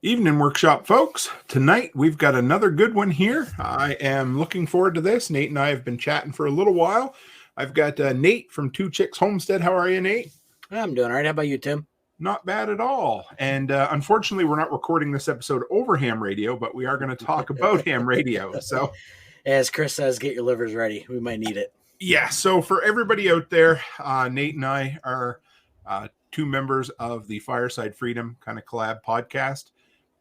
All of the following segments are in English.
Evening workshop, folks. Tonight we've got another good one here. I am looking forward to this. Nate and I have been chatting for a little while. I've got Nate from Two Chicks Homestead. How are you, Nate? I'm doing all right. How about you, Tim? Not bad at all. And unfortunately, we're not recording this episode over ham radio, but we are going to talk about ham radio. So, as Chris says, get your livers ready. We might need it. Yeah. So for everybody out there, Nate and I are two members of the Fireside Freedom kind of collab podcast.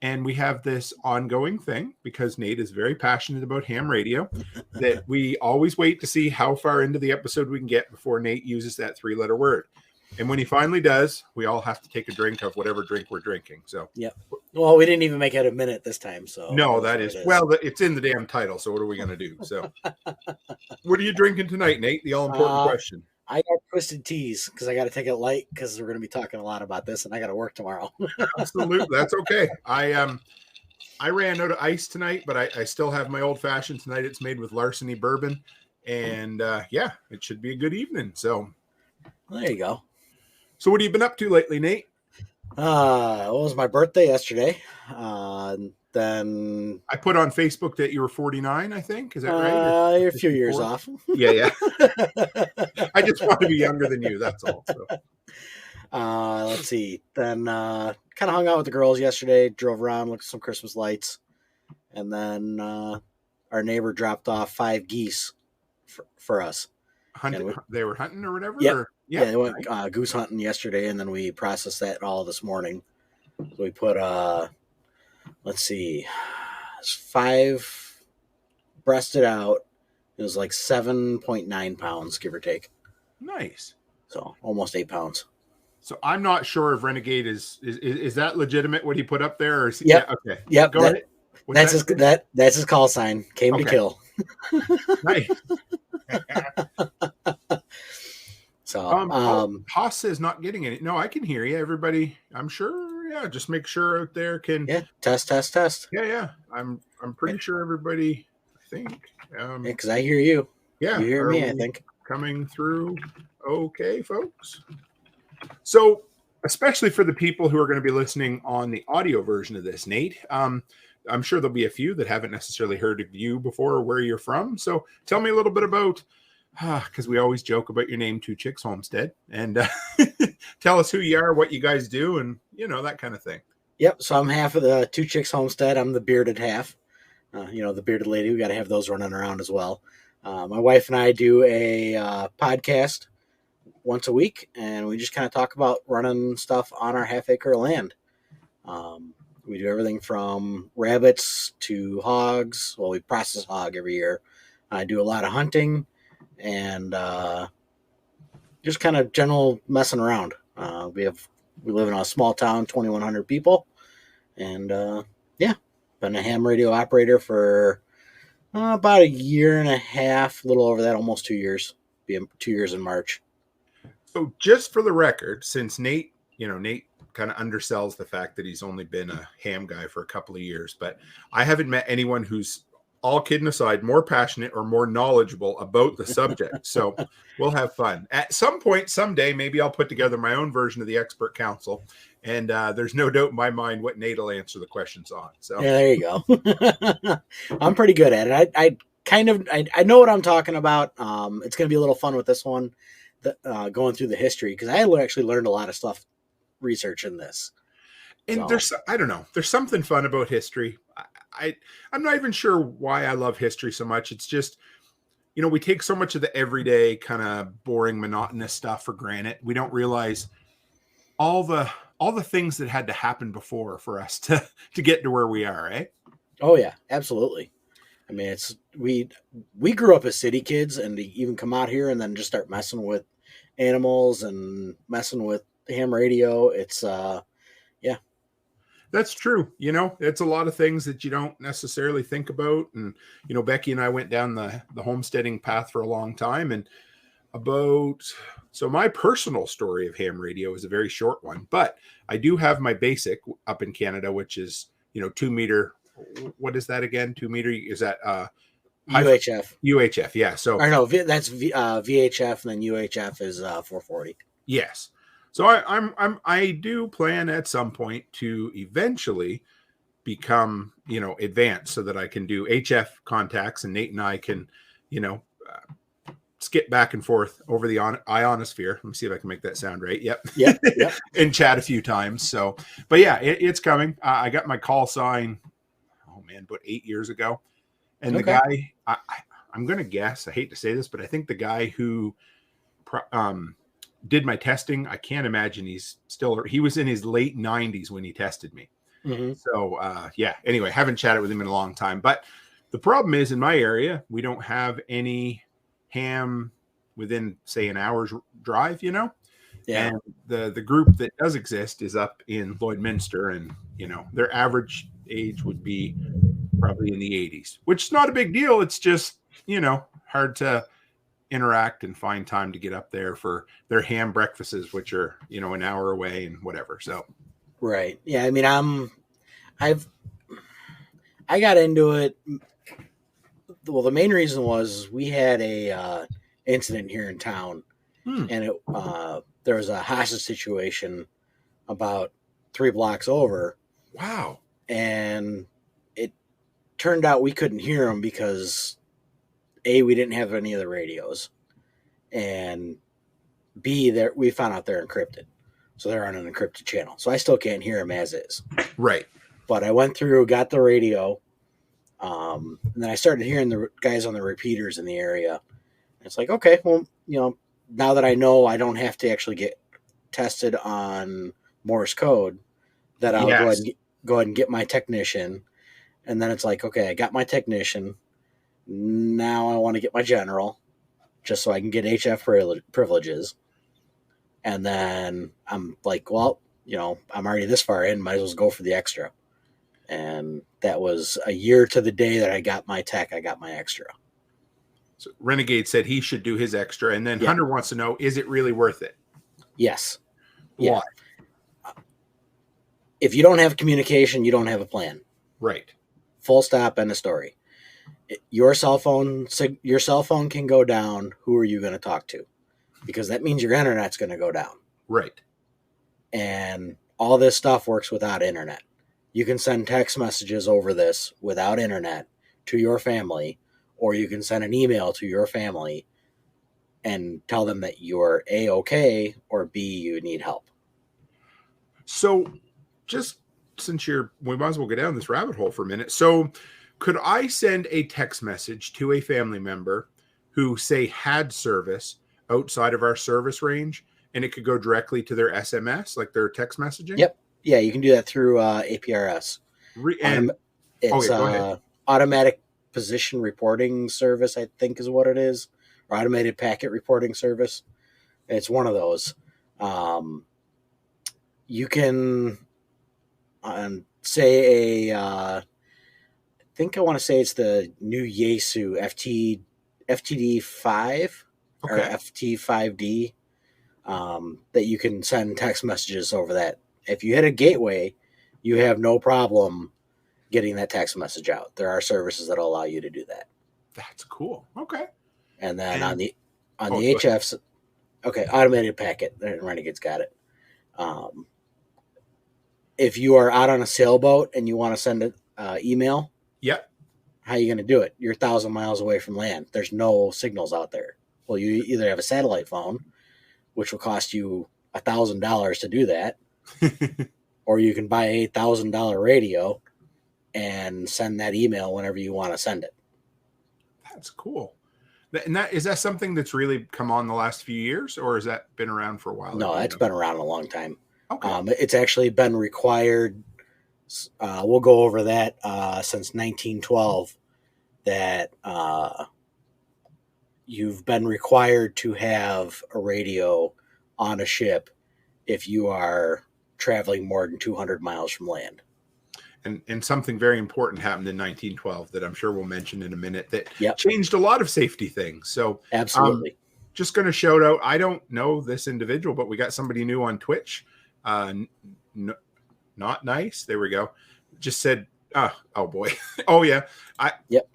And we have this ongoing thing because Nate is very passionate about ham radio that we always wait to see how far into the episode we can get before Nate uses that 3-letter word. And when he finally does, we all have to take a drink of whatever drink we're drinking. So, yep. Well, we didn't even make it a minute this time. So, no, that is, well, it's in the damn title. So, what are we going to do? So, what are you drinking tonight, Nate? The all important question. I got twisted teas because I got to take it light because we're going to be talking a lot about this and I got to work tomorrow. Absolutely. That's okay. I ran out of ice tonight, but I still have my old fashioned tonight. It's made with Larceny bourbon. And yeah, it should be a good evening. So there you go. So what have you been up to lately, Nate? It was my birthday yesterday. Then I put on Facebook that you were 49, I think. Is that right? You're a few years off. Yeah. I just want to be younger than you. That's all. So. Let's see. Then kind of hung out with the girls yesterday, drove around, looked at some Christmas lights. And then our neighbor dropped off 5 geese for us. They were hunting or whatever? Yep. Yeah, they went goose hunting yesterday, and then we processed that all this morning. So we put, let's see, 5 breasted out. It was like 7.9 pounds, give or take. Nice. So almost 8 pounds. So I'm not sure if Renegade is that legitimate what he put up there? Or is, yep. Yeah, okay. Yep. Go ahead. That's his call sign. Came to kill. Nice. So Haas says not getting any. No, I can hear you. Everybody, I'm sure. Yeah, just make sure out there can. Yeah, test. Yeah. I'm pretty sure everybody. I think. Because I hear you. Yeah, you hear me. I think coming through. Okay, folks. So, especially for the people who are going to be listening on the audio version of this, Nate. I'm sure there'll be a few that haven't necessarily heard of you before or where you're from. So, tell me a little bit about. Because we always joke about your name, Two Chicks Homestead, and tell us who you are, what you guys do, and that kind of thing. Yep. So I'm half of the Two Chicks Homestead. I'm the bearded half. The bearded lady. We got to have those running around as well. My wife and I do a podcast once a week, and we just kind of talk about running stuff on our half-acre land. We do everything from rabbits to hogs. Well, we process hog every year. I do a lot of hunting. And just kind of general messing around. We live in a small town, 2,100 people, and been a ham radio operator for about a year and a half, a little over that, almost 2 years. Being 2 years in March. So, just for the record, since Nate kind of undersells the fact that he's only been a ham guy for a couple of years, but I haven't met anyone who's, all kidding aside, more passionate or more knowledgeable about the subject. So we'll have fun. At some point, someday, maybe I'll put together my own version of the expert council. And there's no doubt in my mind what Nate will answer the questions on. So yeah, there you go. I'm pretty good at it. I know what I'm talking about. It's going to be a little fun with this one, going through the history, because I actually learned a lot of stuff researching this. And I don't know, there's something fun about history. I'm not even sure why I love history so much. It's just, we take so much of the everyday kind of boring, monotonous stuff for granted. We don't realize all the things that had to happen before for us to get to where we are, right? Oh yeah, absolutely. I mean, we grew up as city kids, and to even come out here and then just start messing with animals and messing with ham radio. It's yeah. That's true. It's a lot of things that you don't necessarily think about. And, Becky and I went down the homesteading path for a long time. And so my personal story of ham radio is a very short one, but I do have my basic up in Canada, which is, 2 meter. What is that again? 2 meter? Is that, UHF. UHF. Yeah. So I know that's VHF, and then UHF is 440. Yes. So I do plan at some point to eventually become, advanced so that I can do HF contacts, and Nate and I can, skip back and forth over the ionosphere. Let me see if I can make that sound right. Yep. Yep. And chat a few times. So, but yeah, it's coming. I got my call sign, about 8 years ago. And the guy, I'm going to guess, I hate to say this, but I think the guy who did my testing, I can't imagine he was in his late 90s when he tested me. Mm-hmm. So, anyway, haven't chatted with him in a long time. But the problem is, in my area, we don't have any ham within, say, an hour's drive, Yeah. And the group that does exist is up in Lloydminster, and, their average age would be probably in the 80s, which is not a big deal. It's just, hard to interact and find time to get up there for their ham breakfasts, which are, an hour away and whatever. So. Right. Yeah. I mean, I got into it. Well, the main reason was we had a incident here in town, and there was a hostage situation about 3 blocks over. Wow. And it turned out we couldn't hear them because A, we didn't have any of the radios, and B, we found out they're encrypted. So they're on an encrypted channel. So I still can't hear them as is. Right. But I went through, got the radio, and then I started hearing the guys on the repeaters in the area. And it's like, okay, well, now that I know I don't have to actually get tested on Morse code, that I'll go ahead and get my technician. And then it's like, okay, I got my technician. Now I want to get my general just so I can get HF privileges. And then I'm like, well, I'm already this far in, might as well go for the extra. And that was a year to the day that I got my tech, I got my extra. So Renegade said he should do his extra. And then Hunter wants to know, is it really worth it? Yes. Why? Yeah. If you don't have communication, you don't have a plan. Right. Full stop, end of story. Your cell phone can go down. Who are you going to talk to? Because that means your internet's going to go down. Right. And all this stuff works without internet. You can send text messages over this without internet to your family, or you can send an email to your family and tell them that you're A-okay or B, you need help. So just since we might as well go down this rabbit hole for a minute. So could I send a text message to a family member who, say, had service outside of our service range, and it could go directly to their SMS, like their text messaging? Yep. Yeah, you can do that through APRS. It's automatic position reporting service, I think is what it is, or automated packet reporting service. It's one of those. You can say I think I want to say it's the new U.S.A FTD5 or FT5D that you can send text messages over that. If you hit a gateway, you have no problem getting that text message out. There are services that will allow you to do that. That's cool. Okay. And then on the HFs, automated packet. Renegade's got it. If you are out on a sailboat and you want to send an email, how are you going to do it? You're 1,000 miles away from land. There's no signals out there. Well, you either have a satellite phone, which will cost you $1,000 to do that, or you can buy a $1,000 radio and send that email whenever you want to send it. That's cool. And is that something that's really come on the last few years, or has that been around for a while? No, it's been around a long time. Okay. It's actually been required. We'll go over that since 1912, that you've been required to have a radio on a ship if you are traveling more than 200 miles from land. And something very important happened in 1912 that I'm sure we'll mention in a minute that Yep. changed a lot of safety things. So absolutely. Just going to shout out, I don't know this individual, but we got somebody new on Twitch. Not nice. There we go. Just said, oh boy. Oh yeah. Yep.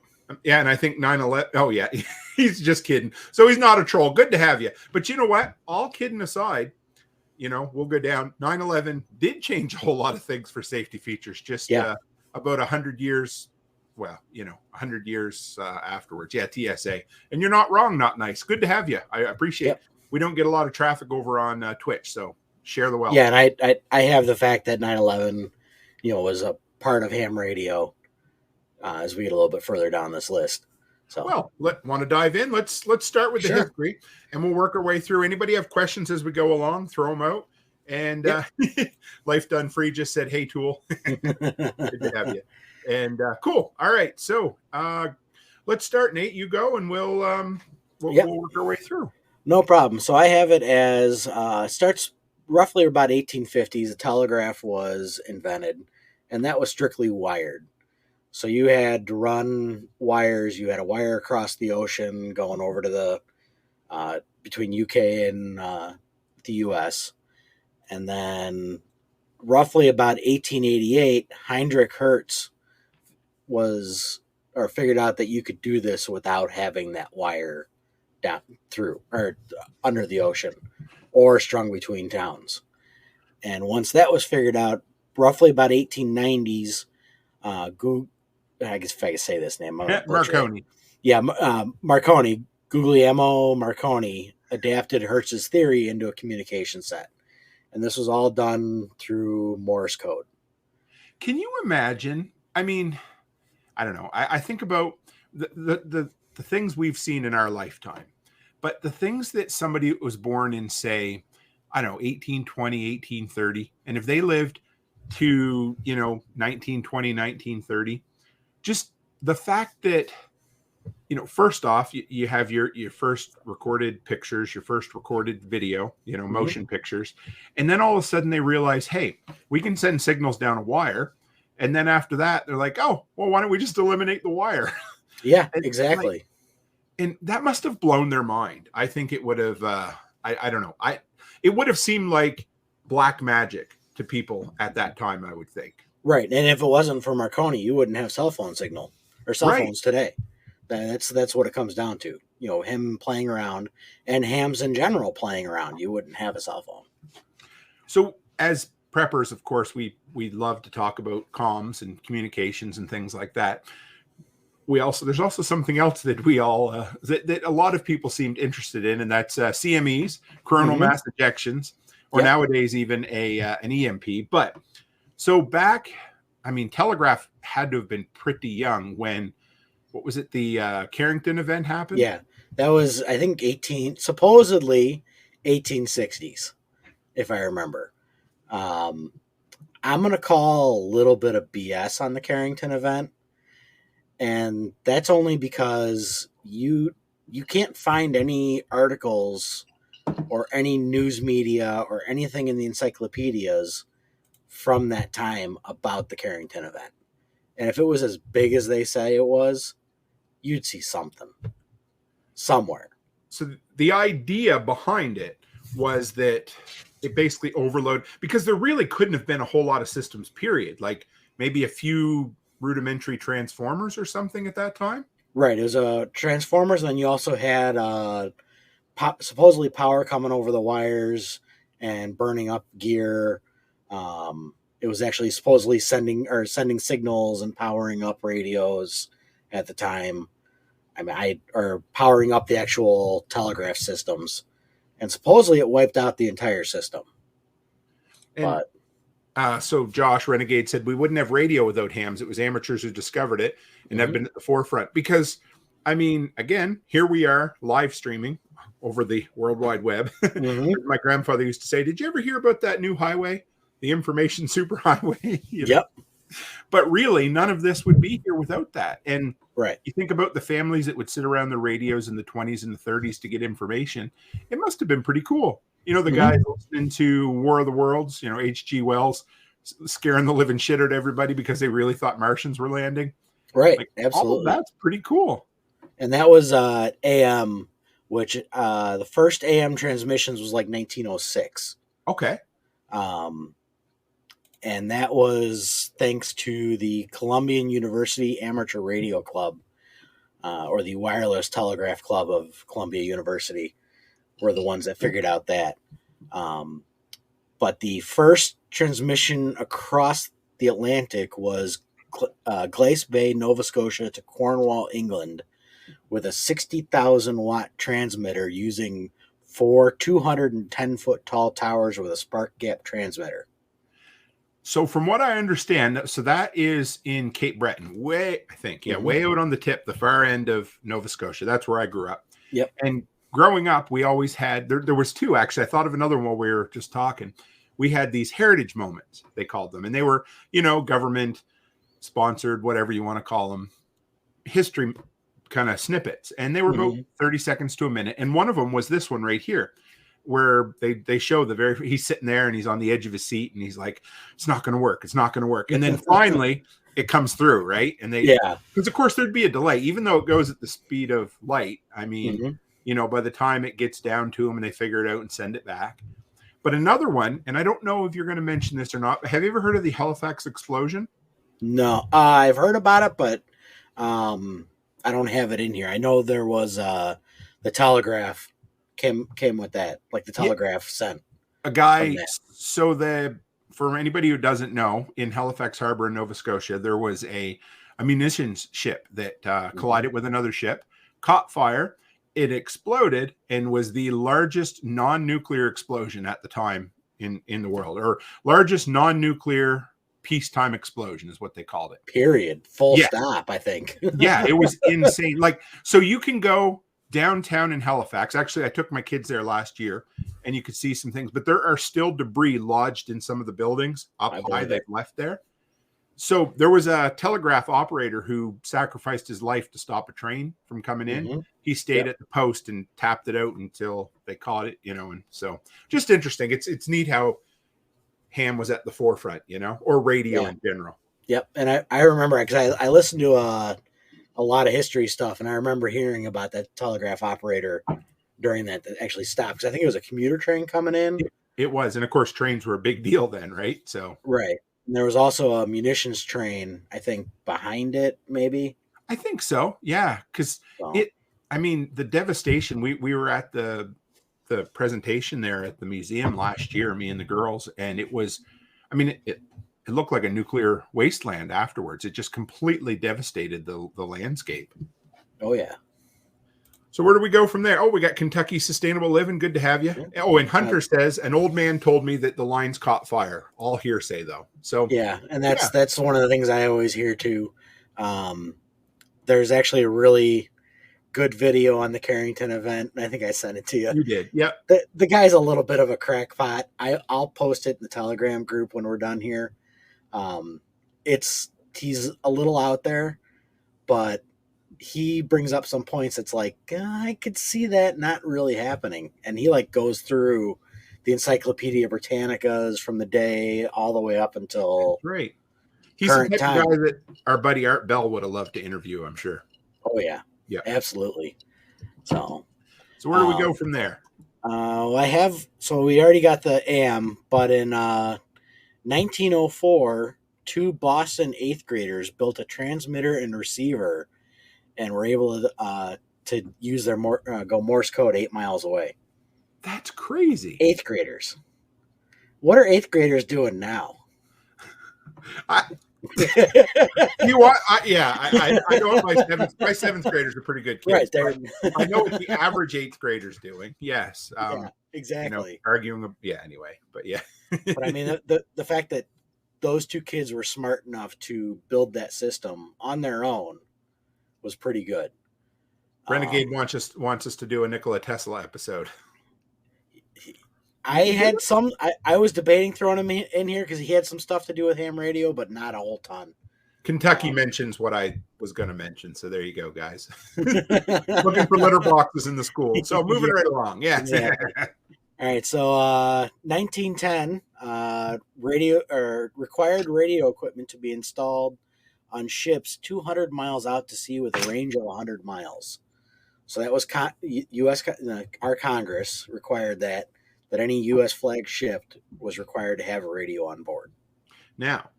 Yeah. And I think 9/11. Oh yeah. He's just kidding. So he's not a troll. Good to have you. But you know what? All kidding aside, we'll go down. 9/11 did change a whole lot of things for safety features. Just about 100 years. Well, 100 years afterwards. Yeah, TSA. And you're not wrong, not nice. Good to have you. I appreciate Yep. it. We don't get a lot of traffic over on Twitch, so share the wealth. Yeah, and I have the fact that 9/11, was a part of ham radio as we get a little bit further down this list. So, well, want to dive in? Let's start with the history, and we'll work our way through. Anybody have questions as we go along? Throw them out. And Life Done Free just said, "Hey, Tool, good to have you." And cool. All right, so let's start. Nate, you go, and we'll work our way through. No problem. So I have it as starts roughly about 1850s. The telegraph was invented, and that was strictly wired. So you had to run wires. You had a wire across the ocean going over to the between UK and the U.S. And then roughly about 1888, Heinrich Hertz figured out that you could do this without having that wire down through or under the ocean or strung between towns. And once that was figured out, roughly about 1890s, I guess if I could say this name, Marconi. Yeah, Marconi, Guglielmo Marconi adapted Hertz's theory into a communication set. And this was all done through Morse code. Can you imagine? I mean, I don't know. I think about the things we've seen in our lifetime, but the things that somebody was born in, say, I don't know, 1820, 1830, and if they lived to, 1920, 1930, just the fact that, first off, you have your first recorded pictures, your first recorded video, motion pictures. And then all of a sudden they realize, hey, we can send signals down a wire. And then after that, they're like, oh, well, why don't we just eliminate the wire? Yeah, exactly. And that must have blown their mind. I think it would have, I don't know. It would have seemed like black magic to people at that time, I would think. Right. And if it wasn't for Marconi, you wouldn't have cell phone signal or cell phones today. That's what it comes down to. Him playing around and hams in general playing around. You wouldn't have a cell phone. So as preppers, of course, we love to talk about comms and communications and things like that. There's also something else that we all that a lot of people seemed interested in, and that's CMEs, coronal mass ejections, or nowadays even an EMP. But so back, telegraph had to have been pretty young when, what was it, the Carrington event happened? Yeah, that was, I think, supposedly 1860s, if I remember. I'm going to call a little bit of BS on the Carrington event. And that's only because you can't find any articles or any news media or anything in the encyclopedias from that time about the Carrington event. And if it was as big as they say it was, you'd see something somewhere. So the idea behind it was that it basically overloaded, because there really couldn't have been a whole lot of systems, period. Like maybe a few rudimentary transformers or something at that time. Right. It was transformers, and then you also had supposedly power coming over the wires and burning up gear. It was actually supposedly sending signals and powering up radios at the time. Or powering up the actual telegraph systems, and supposedly it wiped out the entire system. So Josh Renegade said we wouldn't have radio without hams. It was amateurs who discovered it and have been at the forefront. Because, again, here we are live streaming over the World Wide Web. My grandfather used to say, did you ever hear about that new highway, the information superhighway? Yep. But really, none of this would be here without that. And right, you think about the families that would sit around the radios in the 20s and the 30s to get information. It must have been pretty cool. The guys listening to War of the Worlds, H.G. Wells scaring the living shit out of everybody because they really thought Martians were landing. Right, absolutely. All of that's pretty cool. And that was AM, which the first AM transmissions was like 1906. Okay. And that was thanks to the Columbian University Amateur Radio Club, or the Wireless Telegraph Club of Columbia University, were the ones that figured out that. But the first transmission across the Atlantic was Glace Bay, Nova Scotia to Cornwall, England, with a 60,000-watt transmitter using 4 210-foot tall towers with a spark gap transmitter. So from what I understand, so that is in Cape Breton, way out on the tip, the far end of Nova Scotia. That's where I grew up. Yep. And growing up, we always had there was two actually. I thought of another one while we were just talking. We had these heritage moments, they called them, and they were, government sponsored, whatever you want to call them, history kind of snippets, and they were about 30 seconds to a minute. And one of them was this one right here, where they show he's sitting there and he's on the edge of his seat and he's like, it's not going to work, and then finally it comes through, right? And because of course there'd be a delay, even though it goes at the speed of light. I mean, by the time it gets down to them and they figure it out and send it back. But another one, and I don't know if you're going to mention this or not, have you ever heard of the Halifax explosion? No, I've heard about it, but I don't have it in here. I know there was the telegraph came with that, like the telegraph sent a guy. So for anybody who doesn't know, in Halifax Harbor in Nova Scotia, there was a munitions ship that collided with another ship, caught fire. It exploded and was the largest non-nuclear explosion at the time in the world, or largest non-nuclear peacetime explosion is what they called it. Period. Full stop, I think. Yeah, it was insane. So you can go downtown in Halifax. Actually, I took my kids there last year, and you could see some things, but there are still debris lodged in some of the buildings up high they've left there. So there was a telegraph operator who sacrificed his life to stop a train from coming in. He stayed at the post and tapped it out until they caught it, and so just interesting. It's neat how ham was at the forefront, or radio in general. Yep. And I remember, because I listened to a lot of history stuff, and I remember hearing about that telegraph operator during that actually stopped, because I think it was a commuter train coming in. It was. And of course, trains were a big deal then, right? So right. And there was also a munitions train, I think, behind it, maybe. I think so. Yeah. Because the devastation, we were at the presentation there at the museum last year, me and the girls, and it was, it looked like a nuclear wasteland afterwards. It just completely devastated the landscape. Oh, yeah. So where do we go from there? Oh, we got Kentucky Sustainable Living. Good to have you. Yeah. Oh, and Hunter says, an old man told me that the lines caught fire. All hearsay, though. So yeah, and that's one of the things I always hear, too. There's actually a really good video on the Carrington event, and I think I sent it to you. You did, yep. The guy's a little bit of a crackpot. I'll post it in the Telegram group when we're done here. He's a little out there, but he brings up some points that's like, I could see that not really happening. And he goes through the Encyclopedia Britannicas from the day all the way up until great. He's the type of guy that our buddy Art Bell would have loved to interview, I'm sure. Oh yeah. Yeah, absolutely. So where do we go from there? We already got the AM, but in 1904, 2 Boston 8th graders built a transmitter and receiver, and were able to use their go Morse code 8 miles away. That's crazy. 8th graders. What are 8th graders doing now? I know my seventh graders are pretty good kids. Right, I know what the average 8th grader's doing. Yes. Exactly. Arguing. Yeah. Anyway, but yeah. But the fact that those 2 kids were smart enough to build that system on their own was pretty good. Renegade wants us to do a Nikola Tesla episode. I was debating throwing him in here because he had some stuff to do with ham radio, but not a whole ton. Kentucky mentions what I was going to mention, so there you go, guys. Looking for litter boxes in the school. So moving right along. Yeah. Exactly. All right. So 1910, required radio equipment to be installed on ships 200 miles out to sea with a range of 100 miles. So that was our Congress required that any U.S. flag ship was required to have a radio on board. Now,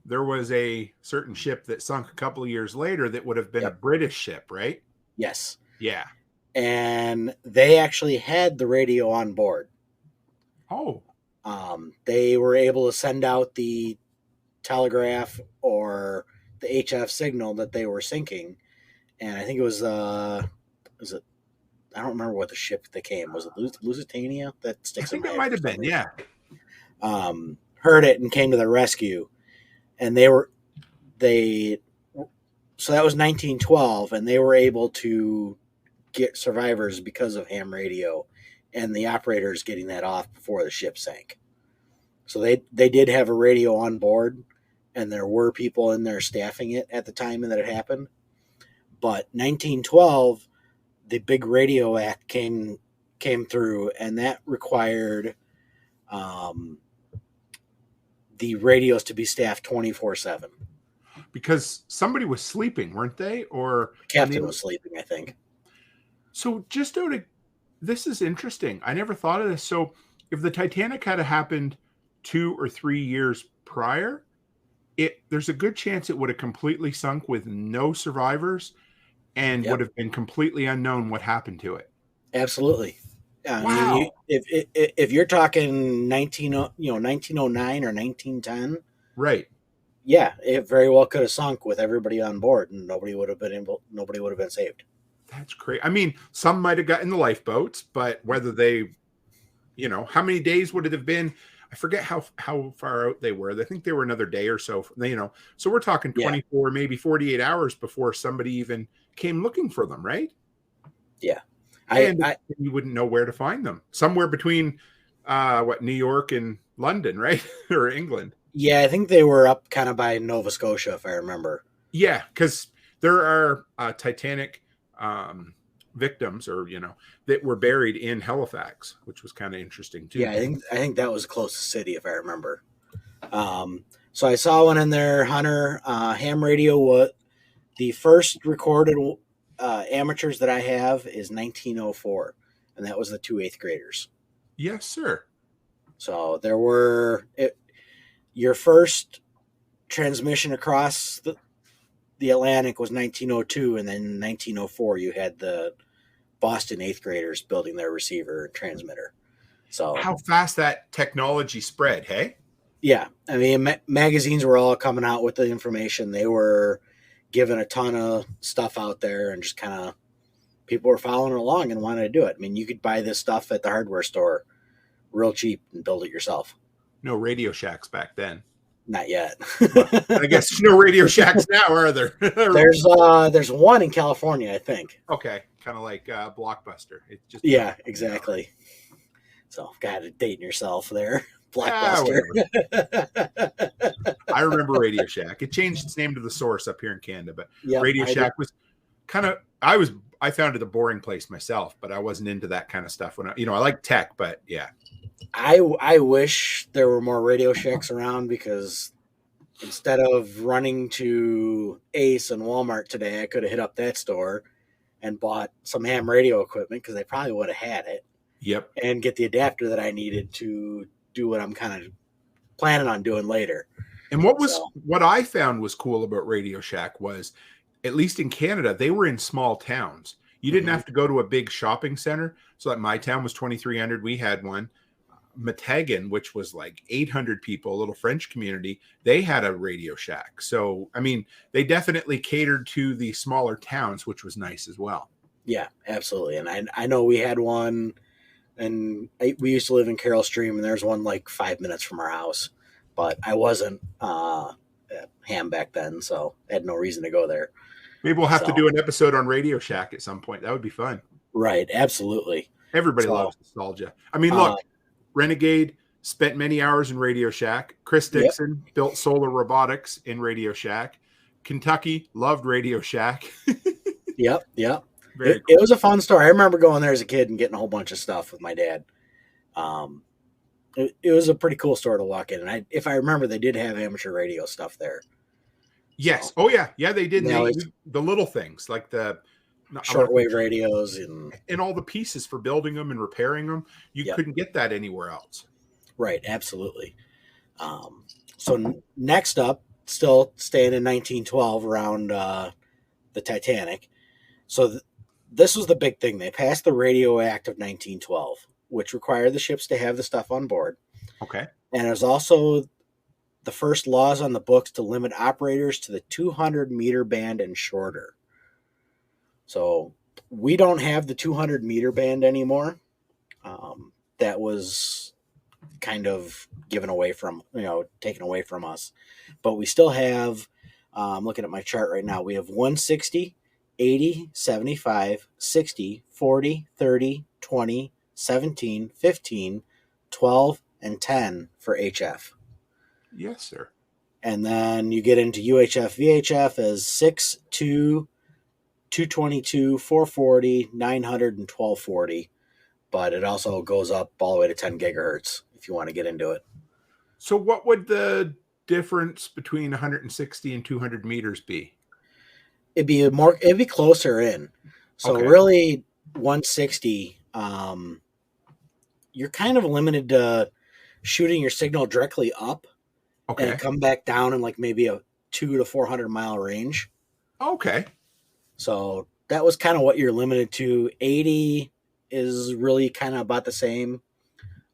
there was a certain ship that sunk a couple of years later that would have been a British ship, right? Yes. Yeah. And they actually had the radio on board. Oh. They were able to send out the telegraph, or the HF signal that they were sinking, and I think it was it? I don't remember what the ship that came was. It Lusitania? That I sticks in think my it head might for have some been, yeah. reason. Heard it and came to the rescue, and they so that was 1912, and they were able to get survivors because of ham radio and the operators getting that off before the ship sank. So they did have a radio on board, and there were people in there staffing it at the time that it happened. But 1912, the big radio act came through, and that required the radios to be staffed 24/7. Because somebody was sleeping, weren't they? Or The captain was sleeping, I think. so just out of this is interesting. I never thought of this. So if the Titanic had happened 2 or 3 years prior, there's a good chance it would have completely sunk with no survivors and would Yep, have been completely unknown what happened to it. absolutely. I mean, Wow. if you're talking 1909 or 1910, Right. yeah, it very well could have sunk with everybody on board, and nobody would have been saved. That's great. I mean, some might have gotten the lifeboats, but whether they, how many days would it have been? I forget how far out they were. I think they were another day or so, So we're talking Yeah, 24, maybe 48 hours before somebody even came looking for them, right? yeah. And I you wouldn't know where to find them. Somewhere between New York and London, right? Or England. Yeah, I think they were up kind of by Nova Scotia, if I remember. Yeah, because there are Titanic victims, or that were buried in Halifax, which was kind of interesting too. Yeah, I think that was the closest city, if I remember. So I saw one in there, Hunter. Ham radio. What the first recorded amateurs that I have is 1904, and that was the two eighth graders. Yes, sir. So there were your first transmission across the Atlantic was 1902, and then 1904 you had the Boston eighth graders building their receiver and transmitter. So How fast that technology spread, hey? yeah, I mean magazines were all coming out with the information. They were giving a ton of stuff out there, and just kind of people were following along and wanted to do it. I mean, you could buy this stuff at the hardware store real cheap and build it yourself. No Radio Shacks back then. Not yet. Well, I guess there's no Radio Shacks now, are there? There's one in California, I think. Okay, kind of like Blockbuster. It's just Exactly. So, got it dating yourself there, Ah, Blockbuster. I remember Radio Shack. It changed its name to The Source up here in Canada, but Yep, Radio I did. Shack was kind of. I found it a boring place myself, but I wasn't into that kind of stuff. When I like tech, but yeah. I wish there were more Radio Shacks around, because instead of running to Ace and Walmart today, I could have hit up that store and bought some ham radio equipment, because they probably would have had it, Yep. and get the adapter that I needed to do what I'm kind of planning on doing later. And what I found was cool about Radio Shack was, at least in Canada, they were in small towns. You didn't have to go to a big shopping center. So like my town was 2,300. We had one. Matagan, which was like 800 people, a little French community, they had a Radio Shack. So, I mean, they definitely catered to the smaller towns, which was nice as well. Yeah, absolutely. And I know we had one, and we used to live in Carroll Stream, and there's one like 5 minutes from our house. But I wasn't ham back then, so I had no reason to go there. Maybe we'll have to do an episode on Radio Shack at some point. That would be fun. Right, absolutely. Everybody loves nostalgia. I mean, look, Renegade spent many hours in Radio Shack. Chris Dixon built Solar Robotics in Radio Shack. Kentucky loved Radio Shack. Yep. Cool. It was a fun story. I remember going there as a kid and getting a whole bunch of stuff with my dad. It was a pretty cool store to walk in. And if I remember, they did have amateur radio stuff there. Yes. So, yeah, they did. The little things like the shortwave radios and all the pieces for building them and repairing them. You couldn't get that anywhere else. Right. Absolutely. So next up, still staying in 1912 around the Titanic. So this was the big thing. They passed the Radio Act of 1912, which required the ships to have the stuff on board. Okay. And it was also the first laws on the books to limit operators to the 200-meter band and shorter. So we don't have the 200-meter band anymore. That was kind of taken away from us. But we still have, I'm looking at my chart right now, we have 160, 80, 75, 60, 40, 30, 20, 17, 15, 12, and 10 for HF. Yes, sir. And then you get into UHF, VHF as 6, 2, 222, 440, 900, and 1240. But it also goes up all the way to 10 gigahertz if you want to get into it. So what would the difference between 160 and 200 meters be? It'd be closer in. So really 160, you're kind of limited to shooting your signal directly up and come back down in like maybe a 200 to 400 mile range. Okay. So that was kind of what you're limited to. 80 is really kind of about the same.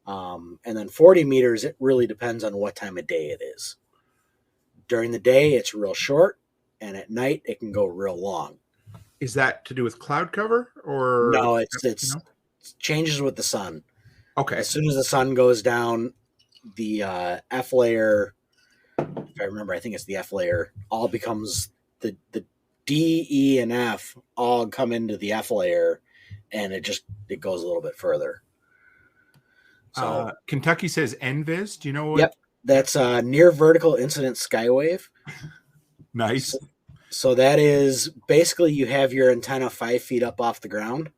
And then 40 meters, it really depends on what time of day it is. During the day, it's real short, and at night, it can go real long. Is that to do with cloud cover or no? It changes with the sun. Okay. As soon as the sun goes down, the F layer, if I remember, I think it's the F layer, all becomes the D, E, and F all come into the F layer, and it goes a little bit further. So Kentucky says NVIS. Do you know what? Yep, that's near vertical incident skywave. Nice. So that is basically you have your antenna 5 feet up off the ground.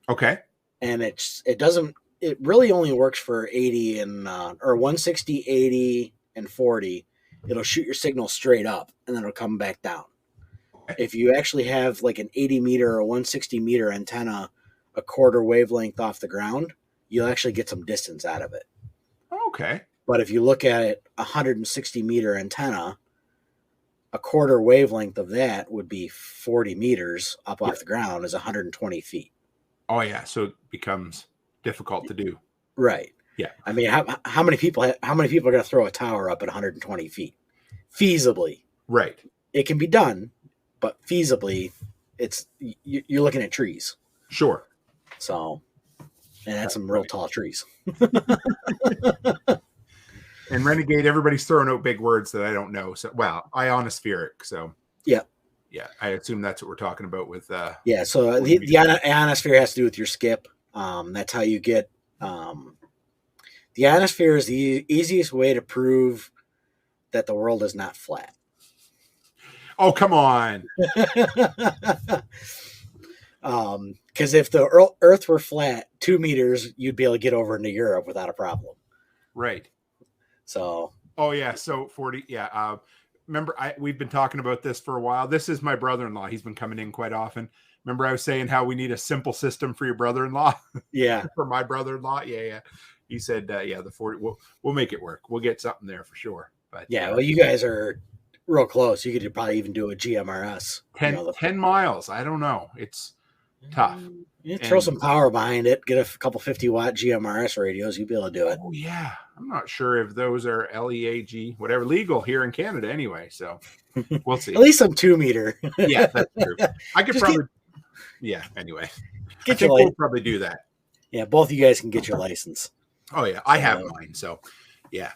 Okay. And it really only works for 80 and or 160, 80, and 40. It'll shoot your signal straight up and then it'll come back down. Okay. If you actually have like an 80 meter or 160 meter antenna a quarter wavelength off the ground, you'll actually get some distance out of it. Okay. But if you look at it, 160 meter antenna, a quarter wavelength of that would be 40 meters up off the ground is 120 feet. Oh yeah. So it becomes difficult to do. Right. Yeah. I mean, how many people are going to throw a tower up at 120 feet? Feasibly. Right. It can be done, but feasibly you're looking at trees. Sure. So, and that's some real tall trees. And Renegade, everybody's throwing out big words that I don't know. So, ionospheric. So, yeah. Yeah. I assume that's what we're talking about with. Yeah. So the ionosphere has to do with your skip. That's how you get. The ionosphere is the easiest way to prove that the world is not flat. Oh, come on. Because if the Earth were flat 2 meters, you'd be able to get over into Europe without a problem. Right. So. Oh yeah. So 40. Yeah. Remember, we've been talking about this for a while. This is my brother-in-law. He's been coming in quite often. Remember, I was saying how we need a simple system for your brother-in-law. Yeah. For my brother-in-law. Yeah. He said, the 40. We'll make it work. We'll get something there for sure. But yeah. Well, you guys are real close. You could probably even do a GMRS. 10 miles. I don't know. It's tough. You throw some power behind it, get a couple 50-watt GMRS radios, you'd be able to do it. Oh, yeah. I'm not sure if those are LEAG, whatever, legal here in Canada anyway. So we'll see. At least some 2 meter. Yeah, that's true. I could probably, anyway. We'll probably do that. Yeah, both of you guys can get your license. Oh, yeah. I have mine. So, yeah.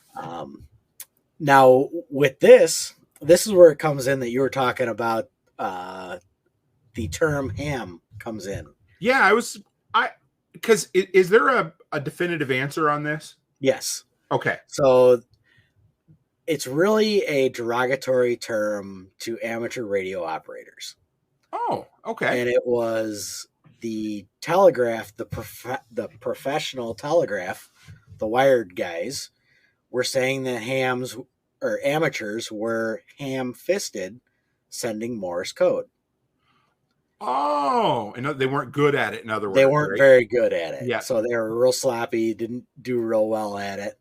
Now, with this is where it comes in that you were talking about the term ham comes in. Yeah, because is there a definitive answer on this? Yes. Okay. So it's really a derogatory term to amateur radio operators. Oh, okay. And it was the telegraph, the professional telegraph, the wired guys were saying that hams or amateurs were ham-fisted sending Morse code. Oh, and they weren't good at it, in other words. They weren't very good at it. Yeah. So they were real sloppy, didn't do real well at it.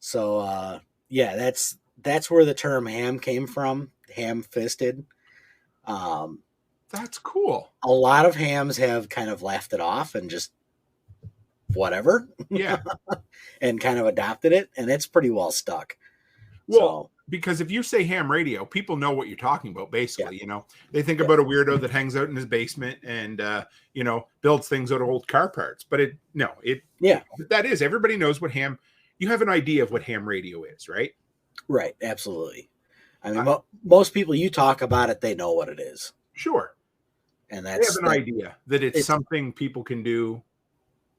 So, that's where the term ham came from, ham-fisted. That's cool. A lot of hams have kind of laughed it off and just whatever. Yeah. And kind of adopted it, and it's pretty well stuck. Well, because if you say ham radio, people know what you're talking about, basically. Yeah. You know, they think about a weirdo that hangs out in his basement and, you know, builds things out of old car parts. But that is, everybody knows what ham, you have an idea of what ham radio is, right? Right. Absolutely. I mean, most people you talk about it, they know what it is. Sure. And they have an idea that it's something people can do,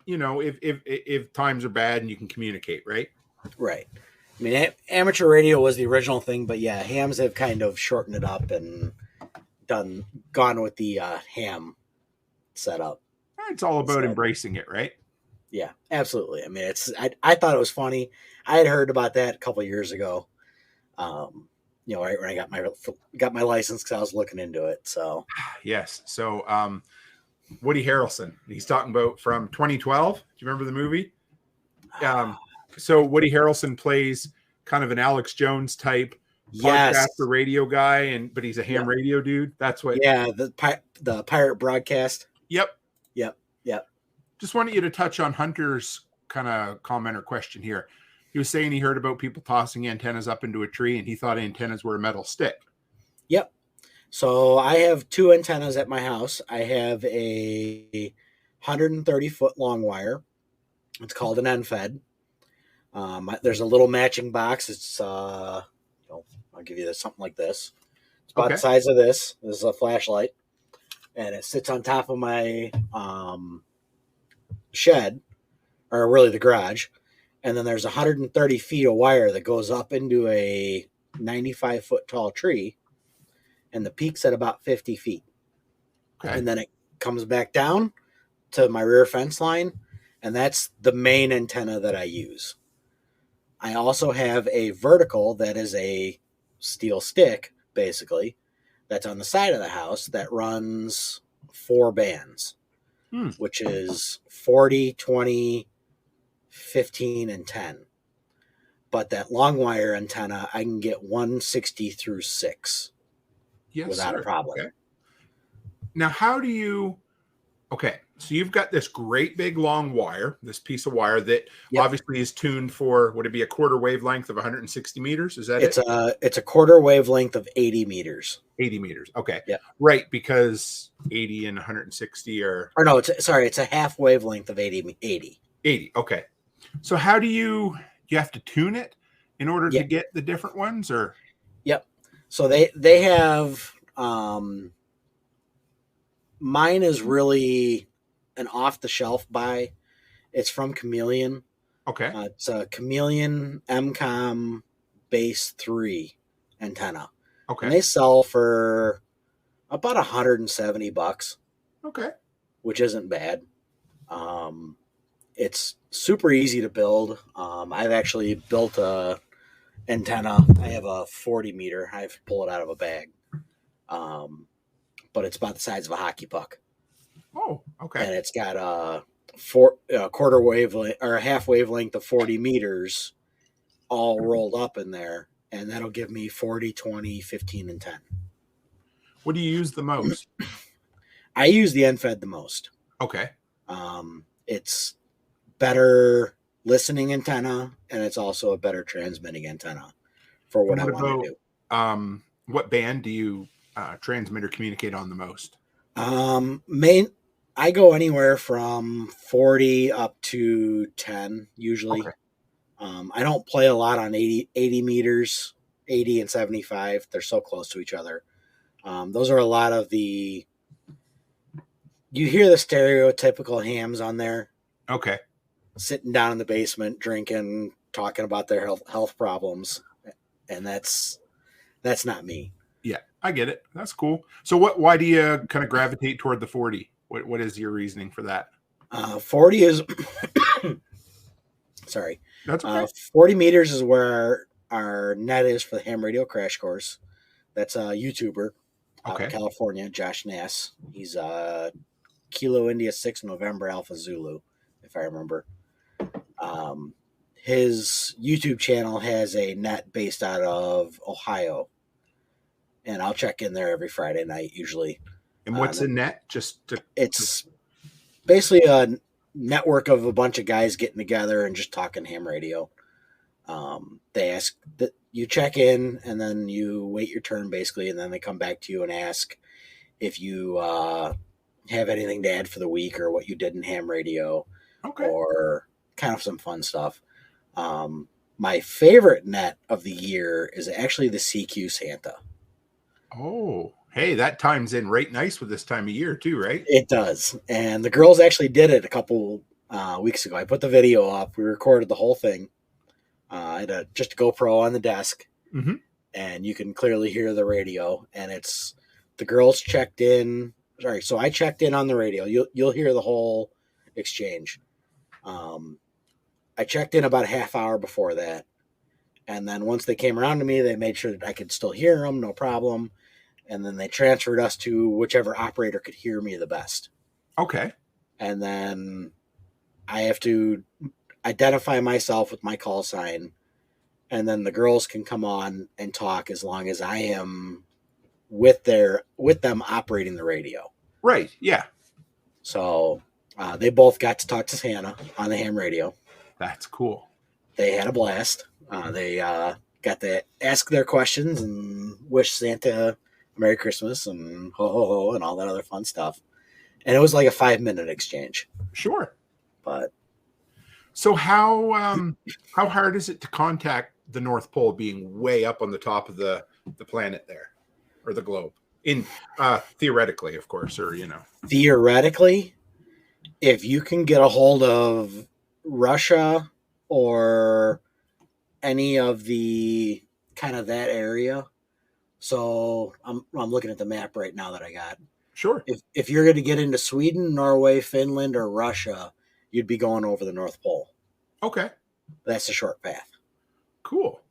you know, if times are bad and you can communicate, right? Right. I mean, amateur radio was the original thing, but yeah, hams have kind of shortened it up and gone with the ham setup. It's all about embracing it, right? Yeah, absolutely. I mean, I thought it was funny. I had heard about that a couple of years ago. You know, right when I got my license, because I was looking into it. So yes. So Woody Harrelson, he's talking about from 2012. Do you remember the movie? So Woody Harrelson plays kind of an Alex Jones type podcaster radio guy, but he's a ham radio dude. That's what. Yeah, the pirate broadcast. Yep. Yep. Just wanted you to touch on Hunter's kind of comment or question here. He was saying he heard about people tossing antennas up into a tree, and he thought antennas were a metal stick. Yep. So I have 2 antennas at my house. I have a 130-foot long wire. It's called an NFED. There's a little matching box. It's I'll give you something like this. It's about the size of this. This is a flashlight, and it sits on top of my shed, or really the garage. And then there's 130 feet of wire that goes up into a 95-foot tall tree, and the peak's at about 50 feet. Okay. And then it comes back down to my rear fence line, and that's the main antenna that I use. I also have a vertical that is a steel stick, basically, that's on the side of the house that runs 4 bands, which is 40, 20, 15, and 10. But that long wire antenna, I can get 160 through 6 without a problem. Okay. Now, how do you... Okay, so you've got this great big long wire, this piece of wire that obviously is tuned for, would it be a quarter wavelength of 160 meters? Is that it's a quarter wavelength of 80 meters. 80 meters, okay. Yeah. Right, because 80 and 160 are... Or no, it's a half wavelength of 80. 80, okay. So how do you have to tune it in order to get the different ones, or? Yep. So they have... Mine is really an off-the-shelf buy. It's from Chameleon. Okay. It's a Chameleon MCOM Base 3 antenna. Okay. And they sell for about $170. Okay. Which isn't bad. It's super easy to build. I've actually built a antenna. I have a 40 meter. I have to pull it out of a bag. But it's about the size of a hockey puck. Oh, okay. And it's got a quarter wavelength or a half wavelength of 40 meters all rolled up in there. And that'll give me 40, 20, 15, and 10. What do you use the most? I use the NFED the most. Okay. It's better listening antenna, and it's also a better transmitting antenna for what I want to do. What band do you transmit or communicate on the most? I go anywhere from 40 up to 10 usually. Okay. I don't play a lot on 80 meters, 80 and 75. They're so close to each other. Those are a lot of you hear the stereotypical hams on there. Okay. Sitting down in the basement, drinking, talking about their health problems. And that's not me. Yeah, I get it. That's cool. So why do you kind of gravitate toward the 40? What is your reasoning for that? 40 is, sorry. That's okay. 40 meters is where our net is for the ham radio crash course. That's a YouTuber out of California, Josh Nass. He's Kilo India 6 November Alpha Zulu, if I remember. His YouTube channel has a net based out of Ohio. And I'll check in there every Friday night usually. And what's a net? It's basically a network of a bunch of guys getting together and just talking ham radio. They ask you check in and then you wait your turn basically, and then they come back to you and ask if you have anything to add for the week or what you did in ham radio Okay. or kind of some fun stuff. My favorite net of the year is actually the CQ Santa. Oh, hey, that times in right nice with this time of year too, right? It does. And the girls actually did it a couple weeks ago. I put the video up. We recorded the whole thing. I had just a GoPro on the desk, Mm-hmm. and you can clearly hear the radio. And it's the girls checked in. Sorry, so I checked in on the radio. You'll hear the whole exchange. I checked in about a half hour before that, and then once they came around to me, they made sure that I could still hear them, no problem. And then they transferred us to whichever operator could hear me the best. Okay. And then I have to identify myself with my call sign, and then the girls can come on and talk as long as I am with them operating the radio. Right. Yeah. So they both got to talk to Santa on the ham radio. That's cool. They had a blast. They got to ask their questions and wish Santa Merry Christmas and ho ho ho and all that other fun stuff. And it was like a 5-minute exchange. Sure. But so how hard is it to contact the North Pole being way up on the top of the planet there, or the globe? In theoretically, of course, or theoretically, if you can get a hold of Russia or any of the kind of that area. So I'm looking at the map right now that I got. Sure. If you're going to get into Sweden, Norway, Finland, or Russia, you'd be going over the North Pole. Okay. That's a short path. Cool.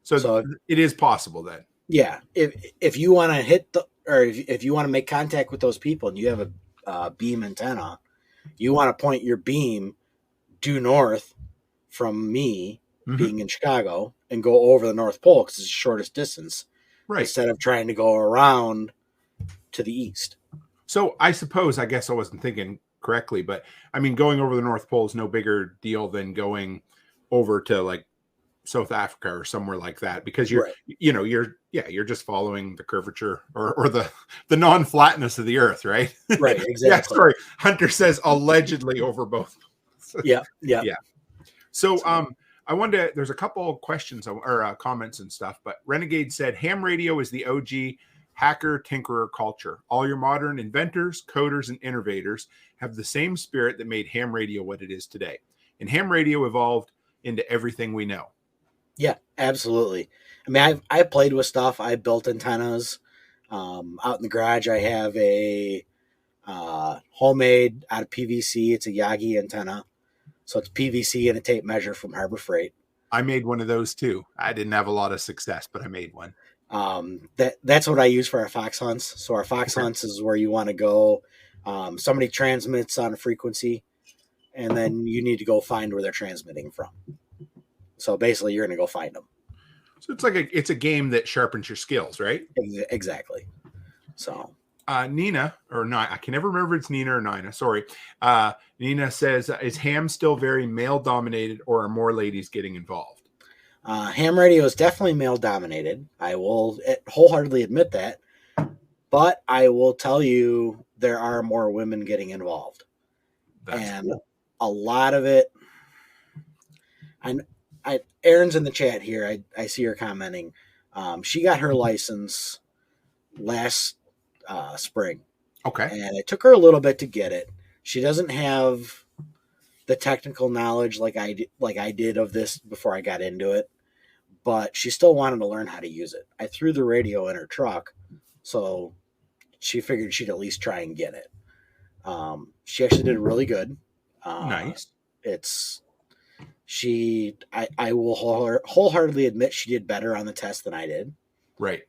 So it is possible then. Yeah. If you want to if you want to make contact with those people and you have a beam antenna, you want to point your beam due north from me being in Chicago and go over the North Pole because it's the shortest distance. Right. Instead of trying to go around to the east. So I guess I wasn't thinking correctly, but I mean, going over the North Pole is no bigger deal than going over to like South Africa or somewhere like that, because you're just following the curvature or the non-flatness of the earth, right? Right. Exactly. Yeah, sorry. Hunter says allegedly over both. Yeah. So, I wanted there's a couple of questions or comments and stuff, but Renegade said ham radio is the OG hacker tinkerer culture. All your modern inventors, coders, and innovators have the same spirit that made ham radio what it is today. And ham radio evolved into everything we know. Yeah, absolutely. I mean, I played with stuff. I built antennas. Out in the garage, I have a homemade out of PVC. It's a Yagi antenna. So it's PVC and a tape measure from Harbor Freight. I made one of those too. I didn't have a lot of success, but I made one. That's what I use for our fox hunts. So our fox hunts is where you want to go. Somebody transmits on a frequency, and then you need to go find where they're transmitting from. So basically, you're going to go find them. So it's a game that sharpens your skills, right? Exactly. So Nina, or not, I can never remember if it's Nina or Nina. Sorry. Nina says, is ham still very male dominated, or are more ladies getting involved? Ham radio is definitely male dominated. I will wholeheartedly admit that. But I will tell you, there are more women getting involved. That's cool. A lot of it. Erin's in the chat here. I see her commenting. She got her license last spring. Okay. And it took her a little bit to get it. She doesn't have the technical knowledge like I did of this before I got into it, but she still wanted to learn how to use it. I threw the radio in her truck, so she figured she'd at least try and get it. She actually did really good. Nice. I will wholeheartedly admit she did better on the test than I did. Right.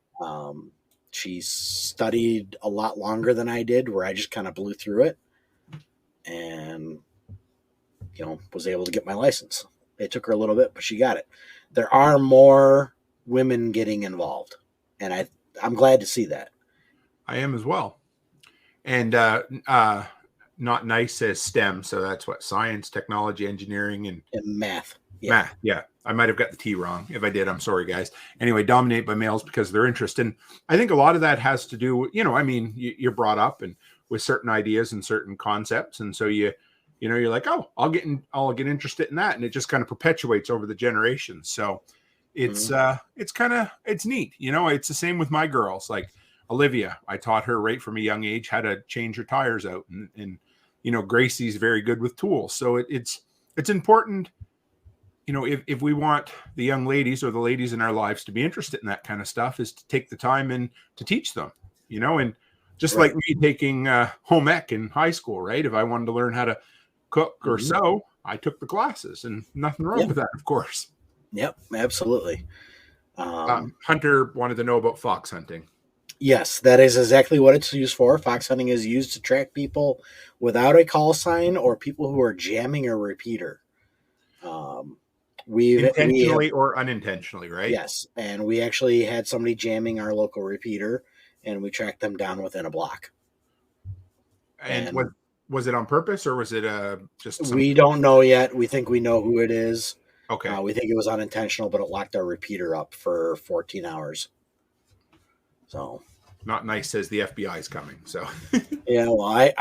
She studied a lot longer than I did, where I just kind of blew through it and, was able to get my license. It took her a little bit, but she got it. There are more women getting involved, and I'm glad to see that. I am as well. And Not Nice says STEM, so that's what, science, technology, engineering, and math. Yeah. Yeah. I might have got the T wrong. If I did, I'm sorry, guys. Anyway, dominate by males because of their interest. And I think a lot of that has to do, I mean, you're brought up and with certain ideas and certain concepts. And so you're like, oh, I'll get interested in that. And it just kind of perpetuates over the generations. So it's it's neat. It's the same with my girls. Like Olivia, I taught her right from a young age how to change her tires out. And Gracie's very good with tools. So it's important. If we want the young ladies or the ladies in our lives to be interested in that kind of stuff, is to take the time and to teach them, and just Right. like me taking home ec in high school, right? If I wanted to learn how to cook or sew, I took the classes, and nothing wrong with that, of course. Yep, absolutely. Hunter wanted to know about fox hunting. Yes, that is exactly what it's used for. Fox hunting is used to track people without a call sign or people who are jamming a repeater. Intentionally or unintentionally, right? Yes, and we actually had somebody jamming our local repeater, and we tracked them down within a block. And was it on purpose or was it just? We don't know yet. We think we know who it is. Okay. We think it was unintentional, but it locked our repeater up for 14 hours. So not nice. Says the FBI is coming. So yeah, well, I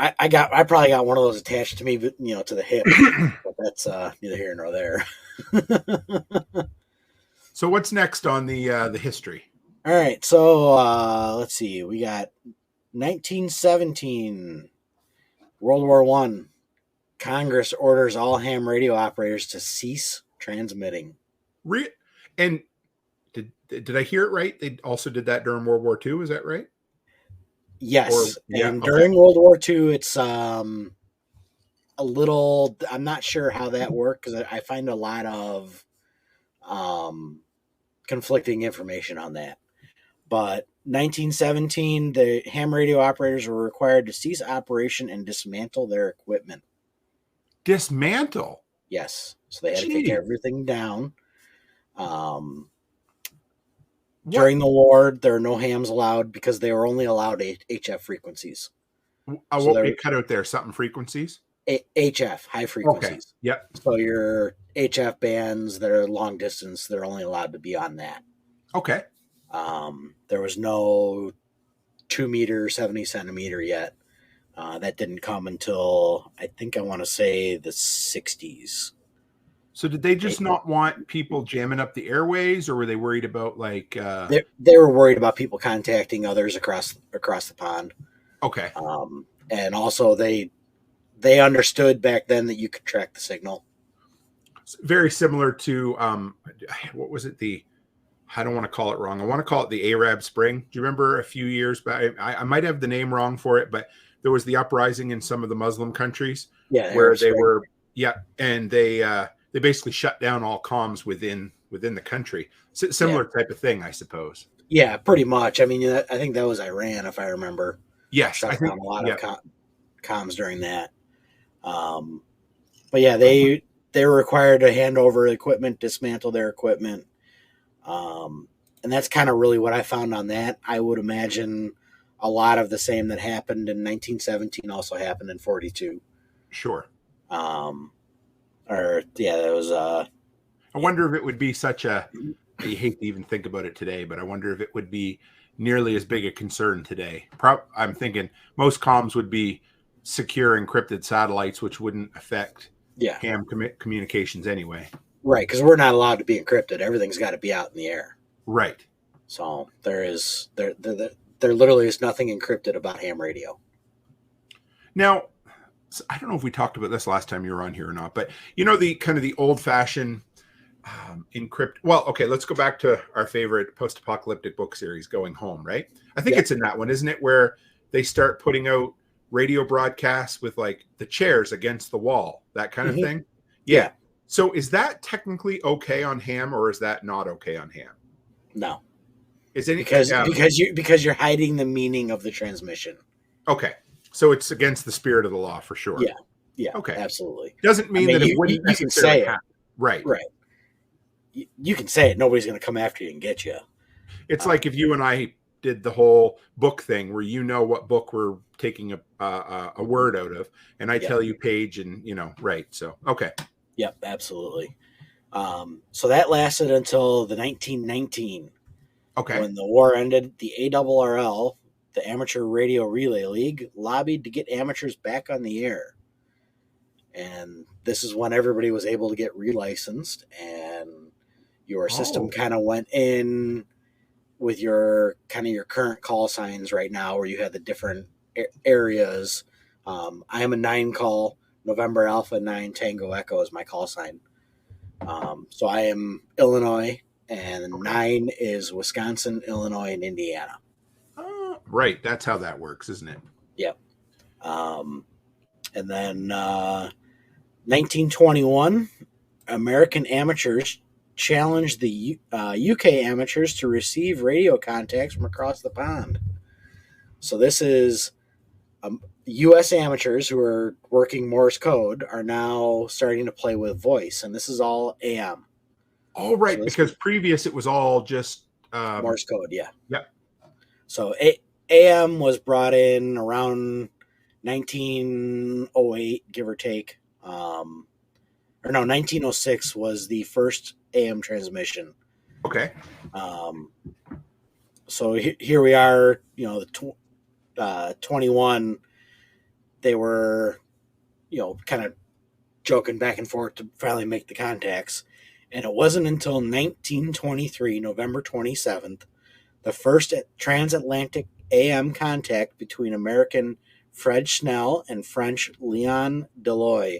probably got one of those attached to me, to the hip, but that's neither here nor there. So what's next on the history? All right, so let's see. We got 1917, World War I. Congress orders all ham radio operators to cease transmitting. And did I hear it right? They also did that during World War II. Is that right? Yes, during World War II, it's a little. I'm not sure how that worked because I find a lot of conflicting information on that. But 1917, the ham radio operators were required to cease operation and dismantle their equipment. Dismantle? Yes. So they had to take everything down. During the war, there are no hams allowed because they were only allowed HF frequencies. What we cut out there? Something frequencies? HF, high frequencies. Okay. Yep. So your HF bands that are long distance, they're only allowed to be on that. Okay. There was no 2 meter, 70 centimeter yet. That didn't come until I want to say the 60s. So did they just not want people jamming up the airways, or were they worried about like? They were worried about people contacting others across the pond. Okay. And also they understood back then that you could track the signal. Very similar to what was it? I don't want to call it wrong. I want to call it the Arab Spring. Do you remember a few years back? I might have the name wrong for it, but there was the uprising in some of the Muslim countries where they were, and they basically shut down all comms within the country. Similar type of thing, I suppose. Yeah, pretty much. I mean, I think that was Iran, if I remember. Yes, I think a lot of comms during that. But yeah, they were required to hand over equipment, dismantle their equipment. And that's kind of really what I found on that. I would imagine a lot of the same that happened in 1917 also happened in 42. Sure. That was. I wonder if it would be such a. You hate to even think about it today, but I wonder if it would be nearly as big a concern today. I'm thinking most comms would be secure encrypted satellites, which wouldn't affect ham communications anyway. Right, because we're not allowed to be encrypted. Everything's got to be out in the air. Right. So there literally is nothing encrypted about ham radio. Now, I don't know if we talked about this last time you were on here or not, but the kind of the old-fashioned encrypt. Well, okay, let's go back to our favorite post-apocalyptic book series, Going Home, right? I think it's in that one, isn't it, where they start putting out radio broadcasts with like the chairs against the wall, that kind of thing? Yeah. So is that technically okay on ham, or is that not okay on ham? No. Is it because you're hiding the meaning of the transmission. Okay. So it's against the spirit of the law for sure. Yeah. Yeah. Okay. Absolutely. Doesn't mean that it wouldn't you can say it. Right. Right. You can say it. Nobody's going to come after you and get you. It's like if you and I did the whole book thing where what book we're taking a word out of, and I tell you page and right. So okay. Yep, absolutely. So that lasted until the 1919 Okay. when the war ended. The ARRL, the Amateur Radio Relay League, lobbied to get amateurs back on the air. And this is when everybody was able to get relicensed, and your system Oh, kind of went in with your current call signs right now, where you have the different areas. I am a 9 call. November Alpha 9 Tango Echo is my call sign. So I am Illinois, and okay. 9 is Wisconsin, Illinois, and Indiana. Right. That's how that works, isn't it? Yep. And then 1921, American amateurs challenged the UK amateurs to receive radio contacts from across the pond. So this is U.S. amateurs who are working Morse code are now starting to play with voice, and this is all AM. Oh, So right. this Because previous it was all just Morse code, yeah. Yep. So AM was brought in around 1908, give or take. Or no, 1906 was the first AM transmission. Okay. So here we are, the 21, they were, kind of joking back and forth to finally make the contacts. And it wasn't until 1923, November 27th, the first transatlantic AM contact between American Fred Schnell and French Leon Deloy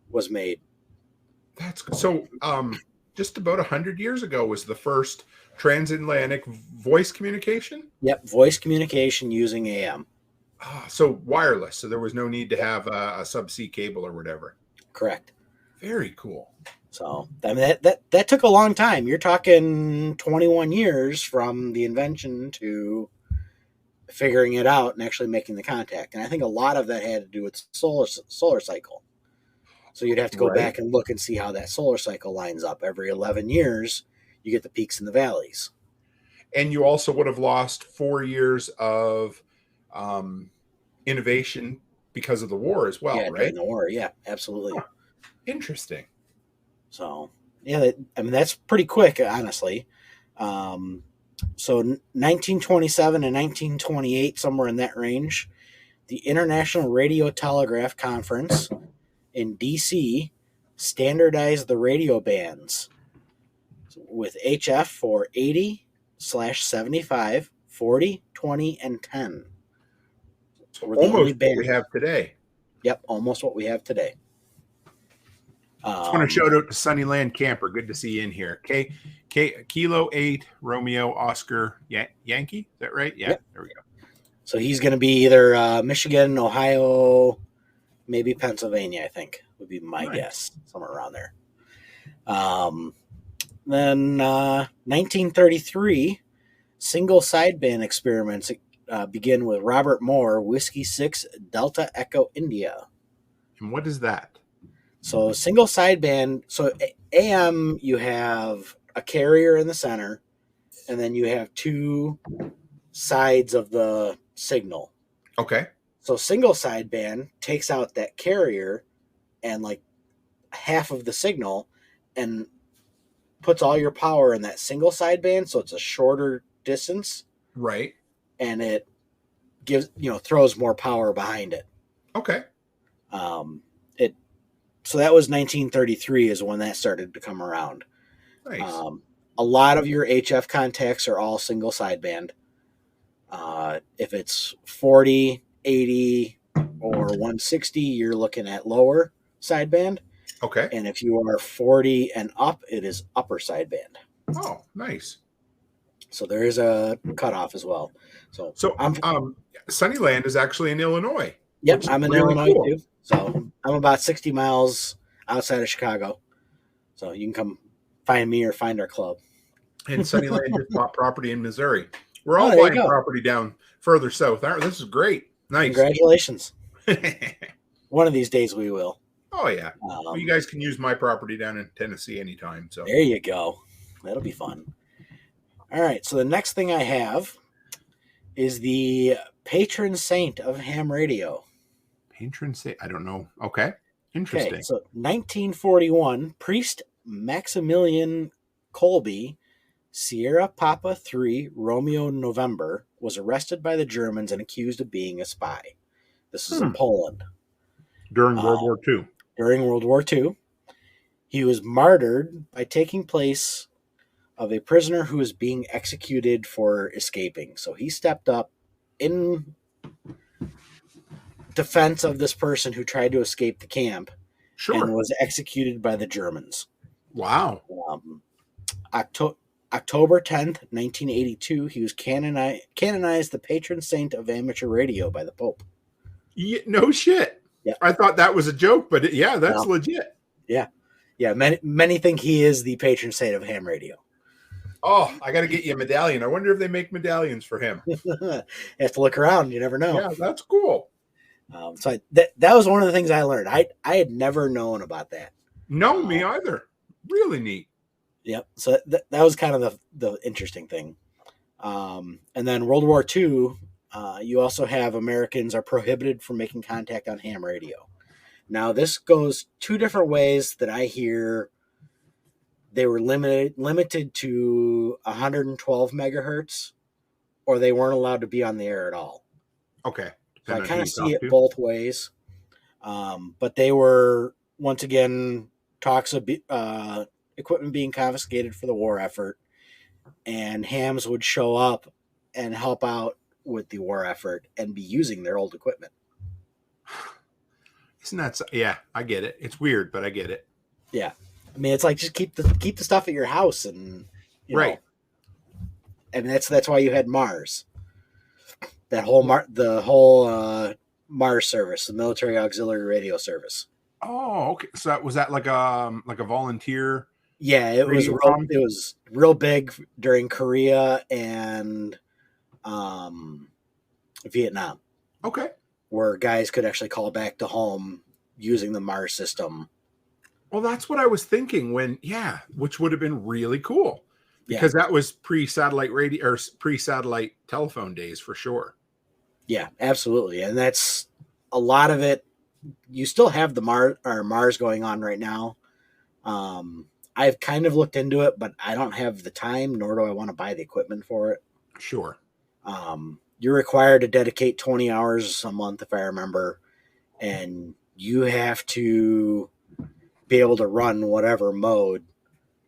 was made. That's so. Just about 100 years ago was the first transatlantic voice communication. Yep, voice communication using AM. So wireless. So there was no need to Yep, have a subsea cable or whatever. correct. Very cool. So I mean that took a long time. You're talking 21 years from the invention to figuring it out and actually making the contact. And I think a lot of that had to do with solar cycle. So you'd have to go Right. back and look and see how that solar cycle lines up. Every 11 years, you get the peaks and the valleys. And you also would have lost 4 years of um, innovation because of the war as well, Yeah, right? during the war. Yeah, absolutely. Huh. Interesting. So yeah, I mean that's pretty quick, honestly. Um, so 1927 and 1928, somewhere in that range, the International Radio Telegraph Conference in DC standardized the radio bands with HF for 80/75, 40, 20, and 10. So We're the only almost what we band. have today. Yep, almost what we have today. Just want to Um, shout out to Sunnyland Camper. Good to see you in here. Kilo 8 Romeo Oscar Yankee. Is that right? Yeah, yep. there we go. So he's going to be either Michigan, Ohio, maybe Pennsylvania, I think would be my Nice. guess, somewhere around there. Then 1933, single sideband experiments begin with Robert Moore, Whiskey 6, Delta Echo India. And what is that? So single sideband, so AM, you have a carrier in the center, and then you have two sides of the signal. Okay. So single sideband takes out that carrier and like half of the signal and puts all your power in that single sideband, so it's a shorter distance Right. and it gives throws more power behind it. Okay. It so that was 1933 is when that started to come around. Nice. A lot of your HF contacts are all single sideband. If it's 40, 80, or 160, you're looking at lower sideband. Okay. And if you are 40 and up, it is upper sideband. Oh, nice. So there is a cutoff as well. So So Sunnyland is actually in Illinois, yep, which is I'm in really Illinois cool. too. So I'm about 60 miles outside of Chicago. So you can come find me or find our club. And Sunnyland just bought property in Missouri. We're Oh, all there you buying go. property down further south, aren't we? This is great. Nice. Congratulations. One of these days we will. Oh yeah. Well, you guys can use my property down in Tennessee anytime. So There you go. That'll be fun. All right. So the next thing I have is the patron saint of ham radio. patron saint, I don't know. Okay. Okay. Interesting. So 1941, priest Maximilian Kolbe, Sierra Papa 3 Romeo November, was arrested by the Germans and accused of being a spy. This is in Poland. During World War II. During World War II. He was martyred by taking place of a prisoner who was being executed for escaping. So he stepped up in defense of this person who tried to escape the camp and was executed by the Germans. Wow. October 10th, 1982, he was canonized the patron saint of amateur radio by the Pope. Yeah, no shit. Yeah. I thought that was a joke, but that's legit. Yeah. Yeah, many think he is the patron saint of ham radio. Oh, I got to get you a medallion. I wonder if they make medallions for him. You have to look around. You never know. Yeah, that's cool. So that was one of the things I learned. I had never known about that. No, me either. Really neat. Yep. So that was kind of the interesting thing. And then World War II, you also have Americans are prohibited from making contact on ham radio. Now, this goes two different ways that I hear. They were limited to 112 megahertz, or they weren't allowed to be on the air at all. Okay. So I kind of see it both ways. But they were, once again, talks of equipment being confiscated for the war effort, and hams would show up and help out with the war effort and be using their old equipment. Isn't that so? Yeah, I get it. It's weird, but I get it. Yeah. I mean, it's like just keep the stuff at your house, and right. And that's why you had Mars. That whole Mars service, the military auxiliary radio service. Oh, okay. So was that like a volunteer? Yeah, it was real big during Korea and Vietnam. Okay. Where guys could actually call back to home using the Mars system. Well, that's what I was thinking which would have been really cool because that was pre-satellite radio or pre-satellite telephone days for sure. Yeah, absolutely. And that's a lot of it. You still have the Mars going on right now. I've kind of looked into it, but I don't have the time, nor do I want to buy the equipment for it. Sure. You're required to dedicate 20 hours a month, if I remember, and you have to be able to run whatever mode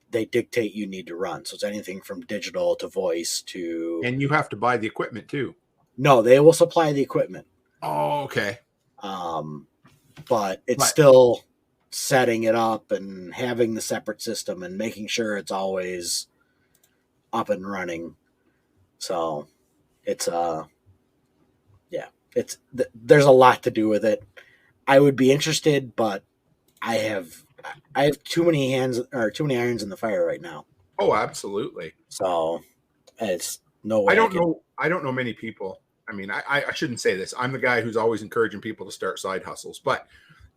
they dictate you need to run. So it's anything from digital to voice to... And you have to buy the equipment too. No, they will supply the equipment. Oh, okay. But it's still setting it up and having the separate system and making sure it's always up and running. So it's there's a lot to do with it. I would be interested, but I have too many irons in the fire right now. Oh, absolutely. So it's no way. I don't know many people. I mean, I shouldn't say this. I'm the guy who's always encouraging people to start side hustles, but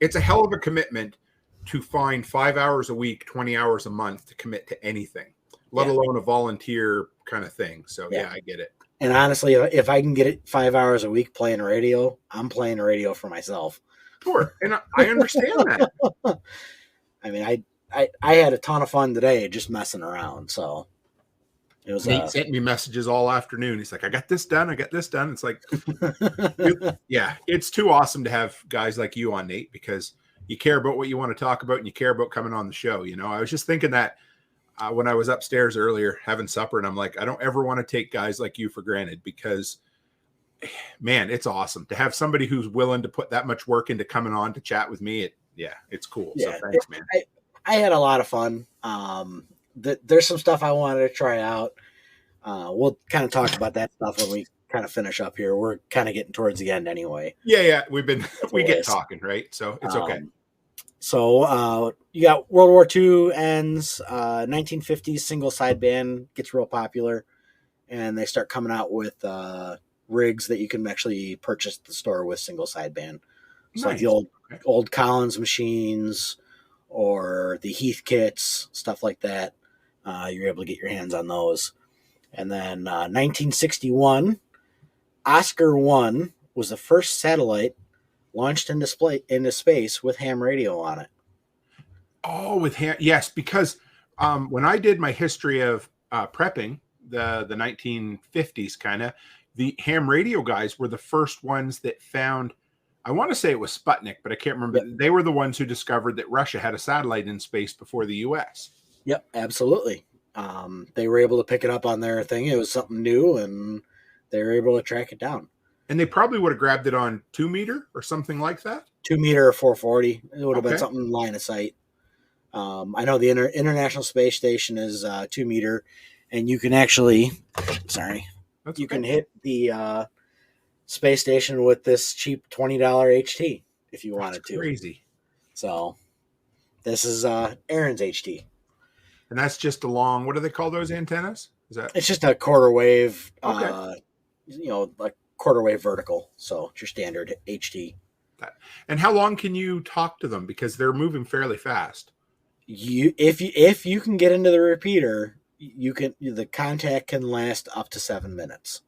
it's a hell of a commitment to find 5 hours a week, 20 hours a month to commit to anything, let alone a volunteer kind of thing. So yeah, I get it. And honestly, if I can get it 5 hours a week playing radio, I'm playing radio for myself. Sure. And I understand that. I mean, I had a ton of fun today just messing around. So it was. Nate sent me messages all afternoon. He's like, I got this done. It's like, it's too awesome to have guys like you on, Nate, because you care about what you want to talk about and you care about coming on the show. You know, I was just thinking that when I was upstairs earlier having supper, and I'm like, I don't ever want to take guys like you for granted because, man, it's awesome to have somebody who's willing to put that much work into coming on to chat with me. It's cool. Yeah, so thanks, man. I had a lot of fun. There's some stuff I wanted to try out. We'll kind of talk about that stuff when we kind of finish up here. We're kind of getting towards the end anyway. Yeah. We get talking, right? So it's okay. So you got World War II ends, 1950s single sideband gets real popular, and they start coming out with rigs that you can actually purchase at the store with single sideband. So like the old Collins machines or the Heath kits, stuff like that. You're able to get your hands on those. And then 1961, Oscar 1 was the first satellite launched into space with ham radio on it. Oh, with ham, yes, because when I did my history of prepping, the 1950s kind of, the ham radio guys were the first ones that found. I want to say it was Sputnik, but I can't remember. Yep. They were the ones who discovered that Russia had a satellite in space before the U.S. Yep, absolutely. They were able to pick it up on their thing. It was something new, and they were able to track it down. And they probably would have grabbed it on 2 meter or something like that. 2 meter or 440. It would have been Okay. something line of sight. I know the International Space Station is 2 meter, and you can actually, sorry, That's you okay. can hit the space station with this cheap $20 HT if you wanted That's to. crazy. So this is Aaron's HT. And that's just a long. What do they call those antennas? Is that It's just a quarter wave, okay? like quarter wave vertical. So it's your standard HT. And how long can you talk to them because they're moving fairly fast? If you can get into the repeater, the contact can last up to 7 minutes.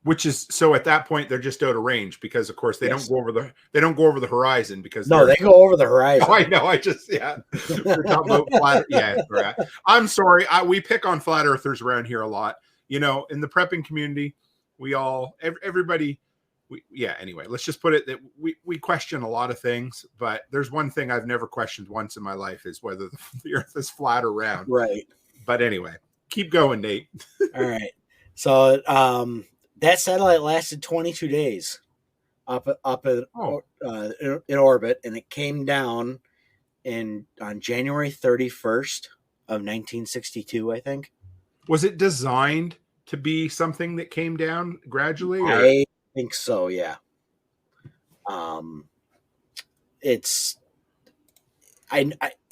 Which is so at that point they're just out of range because of course they Yes. don't go over the horizon because No, they go over the horizon. Oh, I know. I just we're talking about flat. Yeah, right. I'm sorry. We pick on flat earthers around here a lot. In the prepping community, we all everybody. Anyway, let's just put it that we question a lot of things, but there's one thing I've never questioned once in my life is whether the earth is flat or round. Right. But anyway, keep going, Nate. All right. So that satellite lasted 22 days up in orbit, and it came down on January 31st of 1962, I think. Was it designed to be something that came down gradually? Or? I think so, yeah. It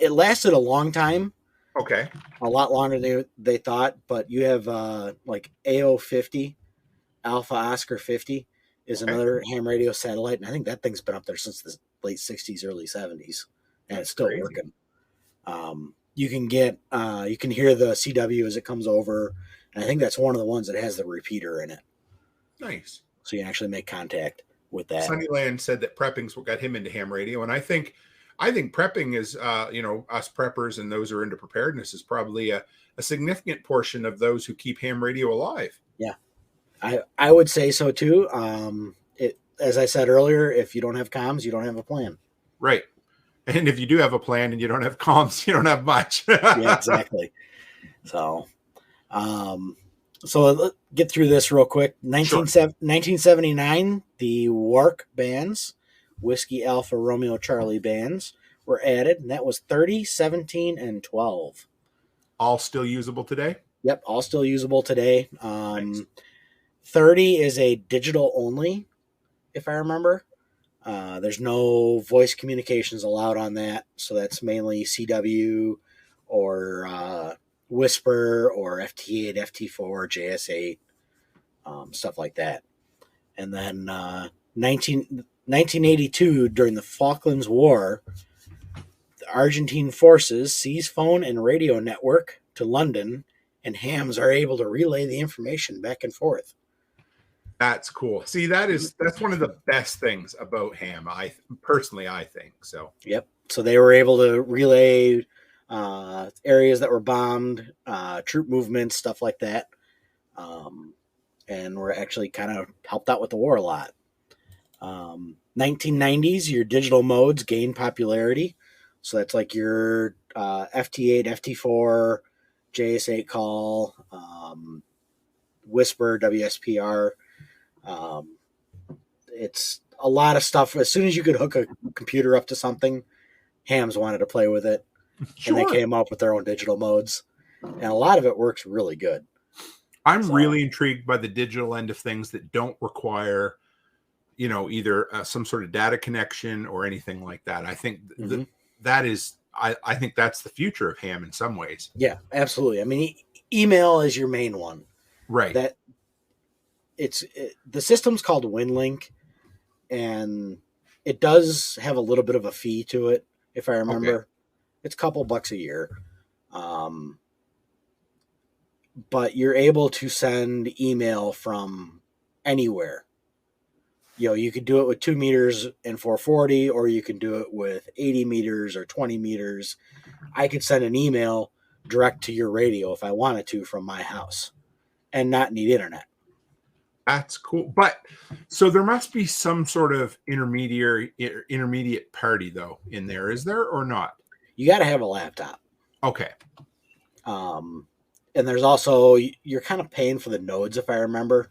lasted a long time. Okay. A lot longer than they thought, but you have like AO 50, Alpha Oscar 50 is another ham radio satellite, and I think that thing's been up there since the late 60s, early 70s, and it's still working. You can hear the CW as it comes over, and I think that's one of the ones that has the repeater in it. Nice. So you can actually make contact with that. Sunnyland said that prepping's what got him into ham radio, and I think prepping is, us preppers and those who are into preparedness is probably a significant portion of those who keep ham radio alive. Yeah, I would say so too. As I said earlier, if you don't have comms, you don't have a plan. Right. And if you do have a plan and you don't have comms, you don't have much. Yeah, exactly. So let's get through this real quick. 1979, the WARC bands, Whiskey Alpha Romeo Charlie bands, were added, and that was 30, 17, and 12. All still usable today? Yep, all still usable today. Nice. 30 is a digital only, if I remember. There's no voice communications allowed on that, so that's mainly CW or Whisper or FT8, FT4, JS8, stuff like that. And then 1982, during the Falklands War, the Argentine forces seize phone and radio network to London, and hams are able to relay the information back and forth. That's cool. See, that's one of the best things about ham. I think so. Yep. So they were able to relay areas that were bombed, troop movements, stuff like that, and were actually kind of helped out with the war a lot. 1990s, your digital modes gained popularity. So that's like your FT8, FT4, JS8 call, Whisper, WSPR. It's a lot of stuff. As soon as you could hook a computer up to something, hams wanted to play with it. Sure. And they came up with their own digital modes. And a lot of it works really good. I'm really intrigued by the digital end of things that don't require, either some sort of data connection or anything like that. I think that is, I think that's the future of ham in some ways. Yeah, absolutely. I mean, email is your main one. Right. The system's called WinLink, and it does have a little bit of a fee to it, if I remember. Okay. It's a couple bucks a year. But you're able to send email from anywhere. You could do it with 2 meters and 440, or you can do it with 80 meters or 20 meters. I could send an email direct to your radio if I wanted to from my house and not need internet. That's cool. But so there must be some sort of intermediate party though in there, is there or not? You got to have a laptop. Okay. And there's also, you're kind of paying for the nodes, if I remember.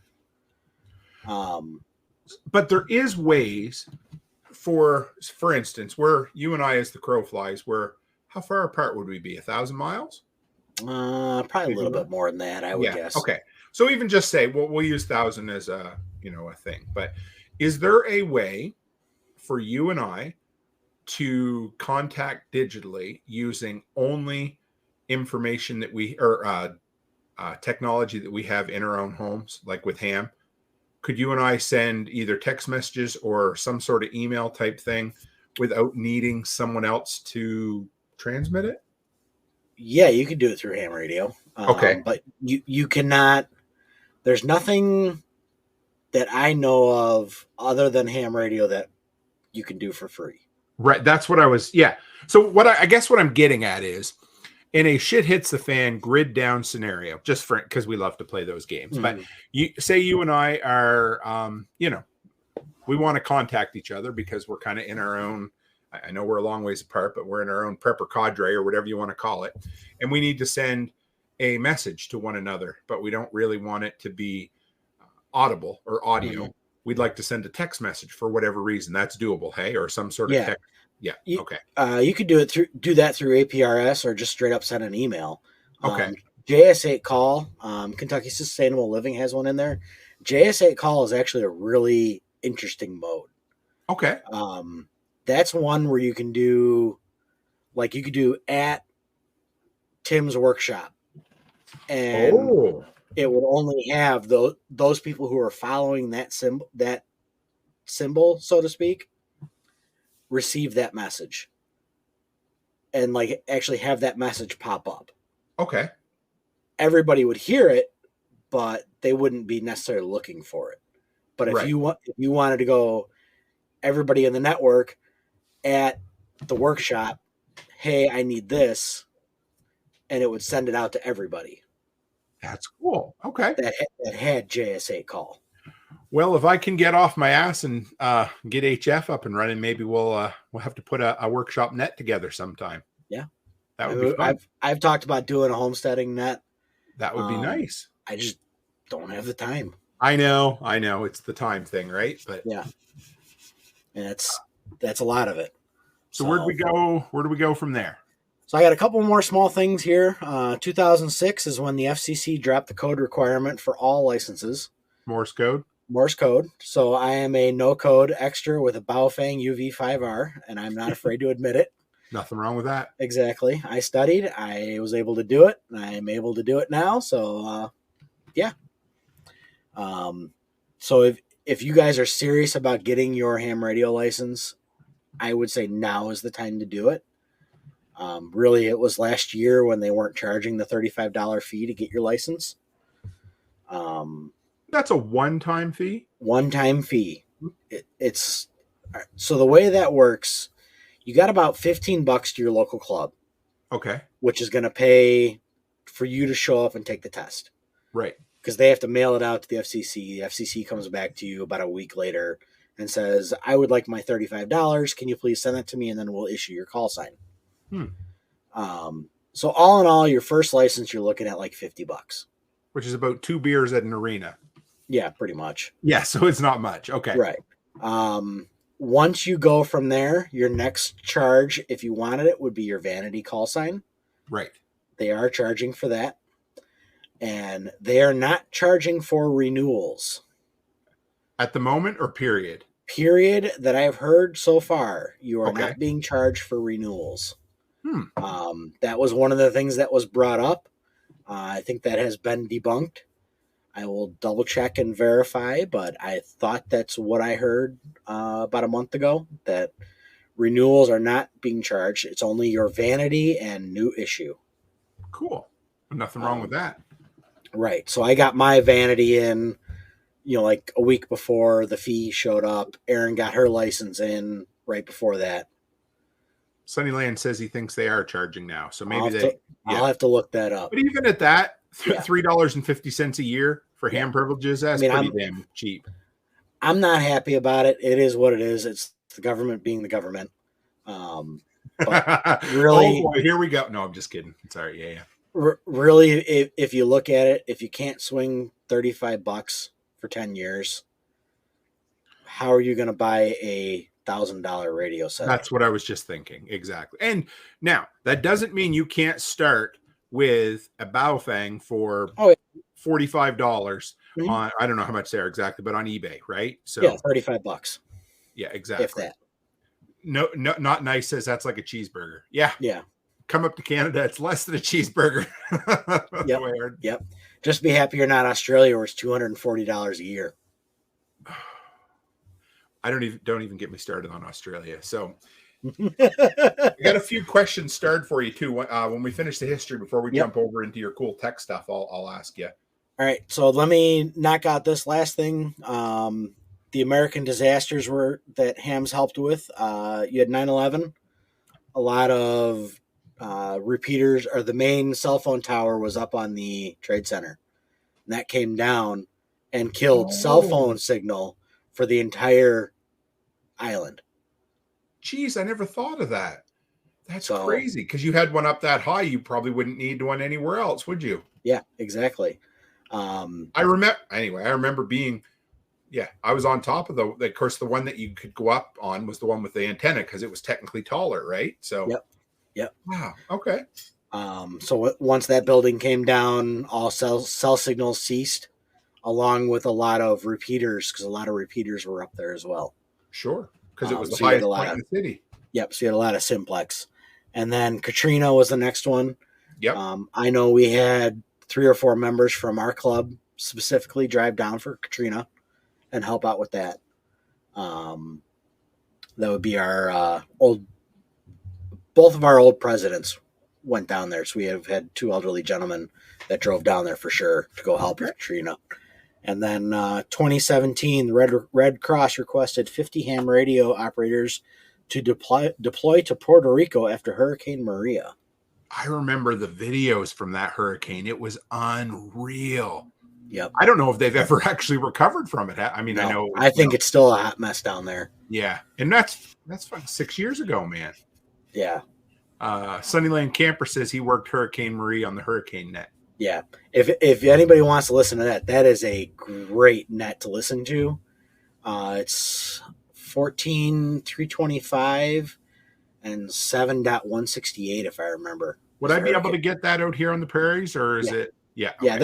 But there is ways for instance, where you and I, as the crow flies, how far apart would we be? 1,000 miles? Probably a little bit more than that, I would guess. Okay. So even just say, well, we'll use 1,000 as a thing. But is there a way for you and I to contact digitally using only information that technology that we have in our own homes, like with ham? Could you and I send either text messages or some sort of email type thing without needing someone else to transmit it? Yeah, you could do it through ham radio. Okay. But you cannot, there's nothing that I know of other than ham radio that you can do for free. Right. That's what I was. Yeah. So I guess what I'm getting at is, in a shit hits the fan grid down scenario, just for because we love to play those games. But you and I are, we want to contact each other because we're kind of in our own. I know we're a long ways apart, but we're in our own prepper cadre or whatever you want to call it, and we need to send a message to one another, but we don't really want it to be audible or audio. Mm-hmm. We'd like to send a text message for whatever reason. That's doable, hey, or some sort of text. Yeah. Okay. You could do that through APRS or just straight up send an email. Okay. JS8 Call, Kentucky Sustainable Living has one in there. JS8 Call is actually a really interesting mode. Okay. That's one where you can do, like, you could do at Tim's workshop, and it would only have those people who are following that symbol, so to speak, receive that message and like actually have that message pop up. Okay. Everybody would hear it, but they wouldn't be necessarily looking for it. But if you wanted to go, everybody in the network at the workshop, hey, I need this, and it would send it out to everybody. That's cool. Okay. That had JS8 Call. Well, if I can get off my ass and get HF up and running, maybe we'll have to put a workshop net together sometime. Yeah, that would be fun. I've talked about doing a homesteading net. That would be nice. I just don't have the time. I know. It's the time thing, right? But yeah, and that's a lot of it. So where do we go? Where do we go from there? So I got a couple more small things here. 2006 is when the FCC dropped the code requirement for all licenses. Morse code. So I am a no-code extra with a Baofeng UV5R, and I'm not afraid to admit it. Nothing wrong with that. Exactly. I studied. I was able to do it. I'm able to do it now. So, yeah. So if you guys are serious about getting your ham radio license, I would say now is the time to do it. Really, it was last year when they weren't charging the $35 fee to get your license. That's a one-time fee? One-time fee. It's so the way that works, you got about $15 to your local club. Okay. Which is going to pay for you to show up and take the test. Right. Because they have to mail it out to the FCC. The FCC comes back to you about a week later and says, I would like my $35. Can you please send that to me? And then we'll issue your call sign. So all in all, your first license, you're looking at like $50. Which is about 2 beers at an arena. Yeah, pretty much. Yeah, so it's not much. Okay. Right. Once you go from there, your next charge, if you wanted it, would be your vanity call sign. Right. They are charging for that. And they are not charging for renewals. At the moment or period? Period that I've heard so far. You are not being charged for renewals. That was one of the things that was brought up. I think that has been debunked. I will double check and verify, but I thought that's what I heard about a month ago, that renewals are not being charged. It's only your vanity and new issue. Cool. Nothing wrong with that. Right. So I got my vanity in, like a week before the fee showed up, Erin got her license in right before that. Sunnyland says he thinks they are charging now, so maybe I'll have to look that up. But even at that, Yeah. $3.50 a year for ham privileges, that's pretty damn cheap. I'm not happy about it. It is what it is. It's the government being the government. But really, oh boy, here we go. No, I'm just kidding. Sorry, yeah. Really, if you look at it, if you can't swing $35 for 10 years, how are you going to buy a $1,000 radio set? That's what I was just thinking. Exactly. And now that doesn't mean you can't start with a Baofeng for $45 on, I don't know how much they are exactly, but on eBay, right? So yeah, $35. Yeah, exactly. If that. No, not nice says that's like a cheeseburger. Yeah. Yeah. Come up to Canada, it's less than a cheeseburger. Yep. Just be happy you're not Australia, where it's $240 a year. I don't even get me started on Australia. So I got a few questions starred for you too. When we finish the history, before we jump over into your cool tech stuff, I'll ask you. All right. So let me knock out this last thing. The American disasters that hams helped with. You had 9/11. A lot of repeaters, or the main cell phone tower was up on the Trade Center. And that came down and killed cell phone signal for the entire island. Jeez, I never thought of that. That's crazy, because you had one up that high, you probably wouldn't need one anywhere else, would you? Yeah, exactly. I remember being, I was on top of of course, the one that you could go up on was the one with the antenna, because it was technically taller, right? So Yep. Wow. Okay. So once that building came down, all cell signals ceased, along with a lot of repeaters, because a lot of repeaters were up there as well. Sure, because it was the highest point in the city. Yep. So you had a lot of simplex, and then Katrina was the next one. Yep. I know we had 3 or 4 members from our club specifically drive down for Katrina and help out with that. That would be our both of our old presidents went down there. So we have had 2 elderly gentlemen that drove down there for sure to go help with Katrina. And then 2017, the Red Cross requested 50 ham radio operators to deploy to Puerto Rico after Hurricane Maria. I remember the videos from that hurricane. It was unreal. Yep. I don't know if they've ever actually recovered from it. I mean, no, I think it's still a hot mess down there. Yeah. And that's 6 years ago, man. Yeah. Sunnyland Camper says he worked Hurricane Marie on the hurricane net. Yeah. If anybody wants to listen to that is a great net to listen to. It's 14.325 and 7.168, if I remember. Would I be able to get that out here on the prairies, or is it? Yeah. Okay. Yeah.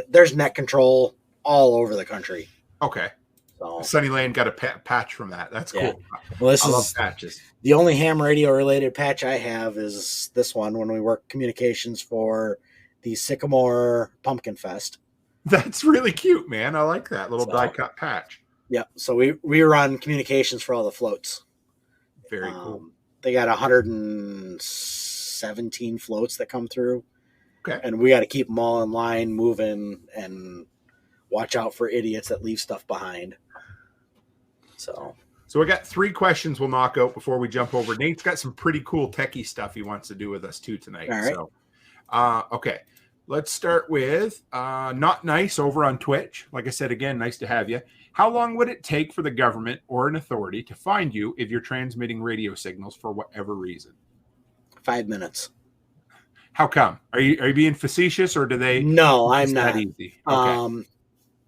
There's net control all over the country. Okay. So Sunnyland got a patch from that. That's cool. Well, I love patches. The only ham radio related patch I have is this one when we work communications for the Sycamore Pumpkin Fest. That's really cute, man. I like that little die cut patch. Yeah. So we run communications for all the floats. Very cool. They got 117 floats that come through. Okay. And we got to keep them all in line, moving, and watch out for idiots that leave stuff behind. So we got 3 questions we'll knock out before we jump over. Nate's got some pretty cool techie stuff he wants to do with us too tonight. All right. So, okay. Let's start with Not Nice over on Twitch. Like I said, again, nice to have you. How long would it take for the government or an authority to find you if you're transmitting radio signals for whatever reason? 5 minutes. How come? Are you being facetious, or do they? No, I'm not. That easy. Okay.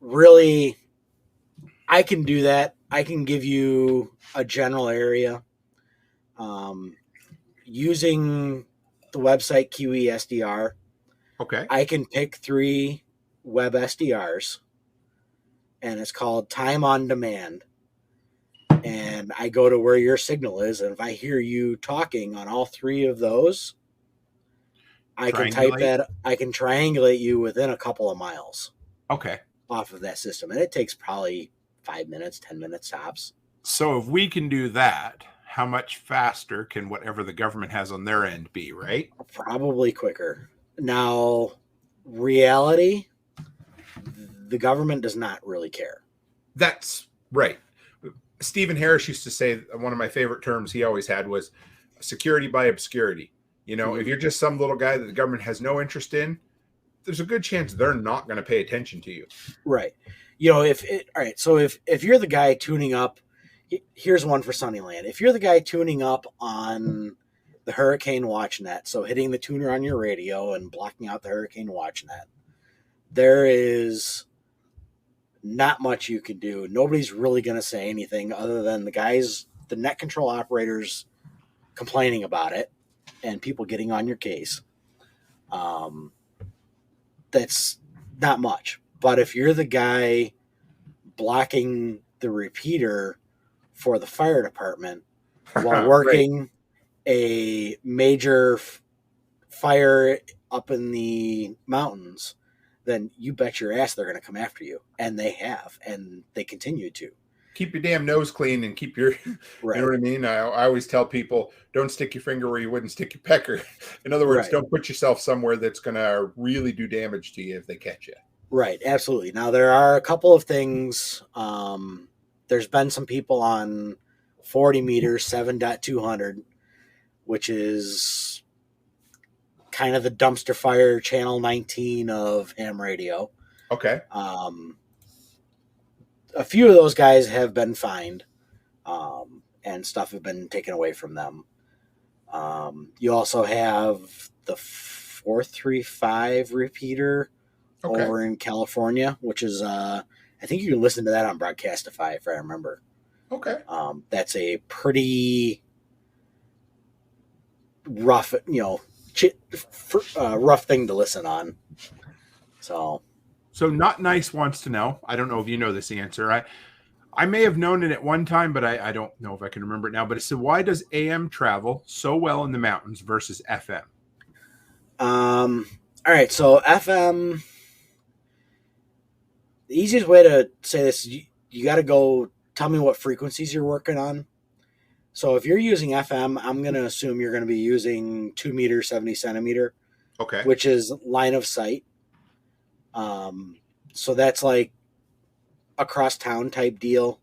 Really, I can do that. I can give you a general area. Using the website QE SDR. Okay. I can pick 3 web SDRs, and it's called Time on Demand. And I go to where your signal is, and if I hear you talking on all 3 of those, I can type that. I can triangulate you within a couple of miles. Okay. Off of that system, and it takes probably 5 minutes, 10 minutes tops. So if we can do that, how much faster can whatever the government has on their end be, right? Probably quicker. Now, reality, the government does not really care. That's right. Stephen Harris used to say one of my favorite terms he always had was security by obscurity. You know, if you're just some little guy that the government has no interest in, there's a good chance they're not going to pay attention to you. Right. You know, all right, so if you're the guy tuning up, here's one for Sunnyland. If you're the guy tuning up on the Hurricane Watch Net, so hitting the tuner on your radio and blocking out the Hurricane Watch Net, there is not much you can do. Nobody's really going to say anything other than the net control operators complaining about it and people getting on your case. That's not much. But if you're the guy blocking the repeater for the fire department while working right. a major fire up in the mountains, then you bet your ass they're going to come after you. And they have, and they continue to. Keep your damn nose clean and keep your, right. You know what I mean? I always tell people, don't stick your finger where you wouldn't stick your pecker. In other words, right. Don't put yourself somewhere that's going to really do damage to you if they catch you. Right, absolutely. Now, there are a couple of things. There's been some people on 40 meters, 7.200, which is kind of the dumpster fire channel 19 of ham radio. Okay. A few of those guys have been fined, and stuff have been taken away from them. You also have the 435 repeater over in California, which is, I think you can listen to that on Broadcastify if I remember. Okay. That's a pretty rough, rough thing to listen on. So Not Nice wants to know, I don't know if you know this answer. I may have known it at one time, but I don't know if I can remember it now. But it said, why does AM travel so well in the mountains versus FM? All right, so FM, the easiest way to say this is you got to go tell me what frequencies you're working on. So if you're using FM, I'm going to assume you're going to be using 2 meter, 70 centimeter, which is line of sight. So that's like across town type deal.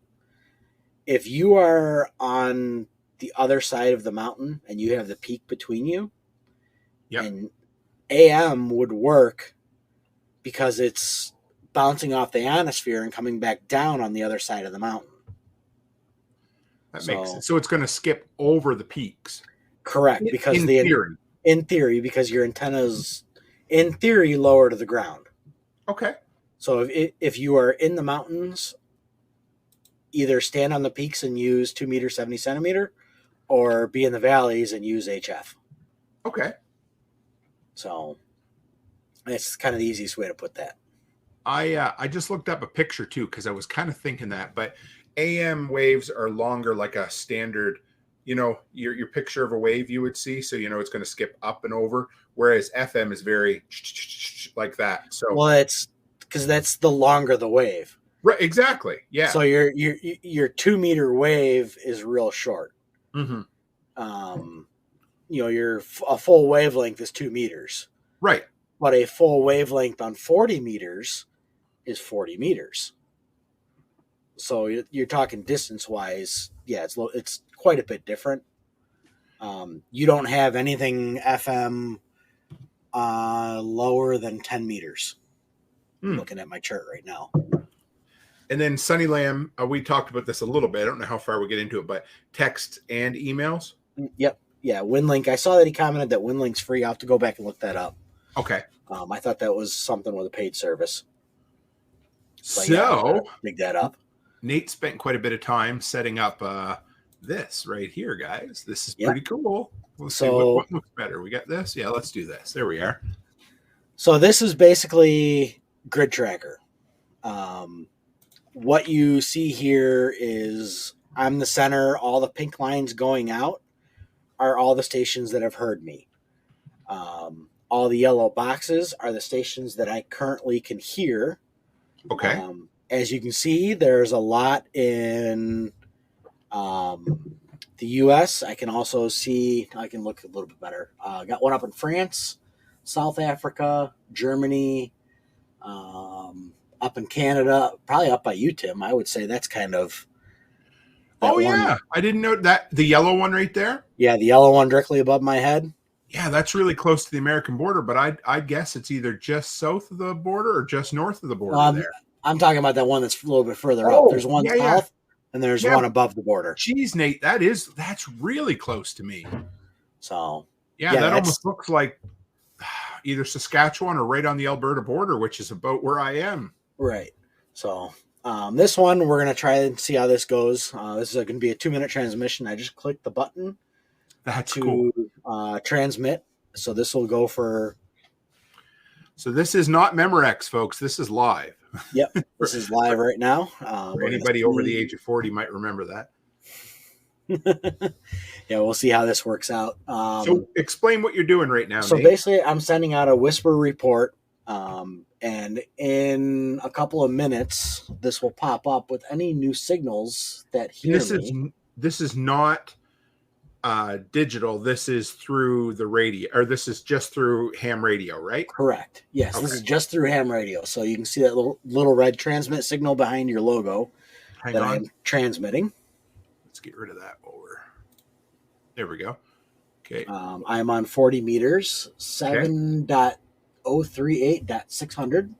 If you are on the other side of the mountain and you have the peak between you, and AM would work because it's bouncing off the ionosphere and coming back down on the other side of the mountain. That makes sense. So it's going to skip over the peaks. Correct. Because in theory, because your antenna's in theory lower to the ground. Okay. So if you are in the mountains, either stand on the peaks and use 2 meter, 70 centimeter, or be in the valleys and use HF. Okay. So that's kind of the easiest way to put that. I just looked up a picture too, because I was kind of thinking that, but AM waves are longer, like a standard, your picture of a wave you would see. So, it's going to skip up and over, whereas FM is very like that. So, well, it's because that's the longer the wave. Right. Exactly. Yeah. So your 2 meter wave is real short. Mm-hmm. A full wavelength is 2 meters. Right. But a full wavelength on 40 meters is 40 meters. So you're talking distance wise. Yeah, it's quite a bit different. You don't have anything FM lower than 10 meters. I'm looking at my chart right now. And then Sunny Lamb, we talked about this a little bit. I don't know how far we get into it, but text and emails. Yep. Yeah. WinLink. I saw that he commented that WinLink's free. I'll have to go back and look that up. Okay. I thought that was something with a paid service. So dig that up. Nate spent quite a bit of time setting up this right here, guys. This is pretty cool. We'll see what looks better. We got this. Yeah, let's do this. There we are. So this is basically Grid Tracker. What you see here is I'm the center. All the pink lines going out are all the stations that have heard me. All the yellow boxes are the stations that I currently can hear. Okay. As you can see, there's a lot in the U.S. I can also see, I can look a little bit better. Got one up in France, South Africa, Germany, up in Canada, probably up by you, Tim. I would say that's kind of that Oh one. yeah, I didn't know that the yellow one right there. Yeah, the yellow one directly above my head. Yeah, that's really close to the American border, but I'd guess it's either just south of the border or just north of the border there. I'm talking about that one that's a little bit further up. Oh, There's one yeah, south, and there's yeah. one above the border. Geez, Nate, that's really close to me. So yeah, that almost looks like either Saskatchewan or right on the Alberta border, which is about where I am. Right. So this one, we're going to try and see how this goes. This is going to be a 2-minute transmission. I just clicked the button That's cool. Transmit. So this will go for... So this is not Memorex, folks. This is live. Yep. This is live right now. For anybody over the age of 40 might remember that. Yeah, we'll see how this works out. So explain what you're doing right now, So Nate. basically, I'm sending out a whisper report, and in a couple of minutes, this will pop up with any new signals that hear me. This is not digital. This is through the radio, or this is just through ham radio, right? Correct. Yes, Okay. This is just through ham radio. So you can see that little red transmit signal behind your logo Hang that on. I'm transmitting. Let's get rid of that there we go. Okay. I'm on 40 meters, 7.038.600.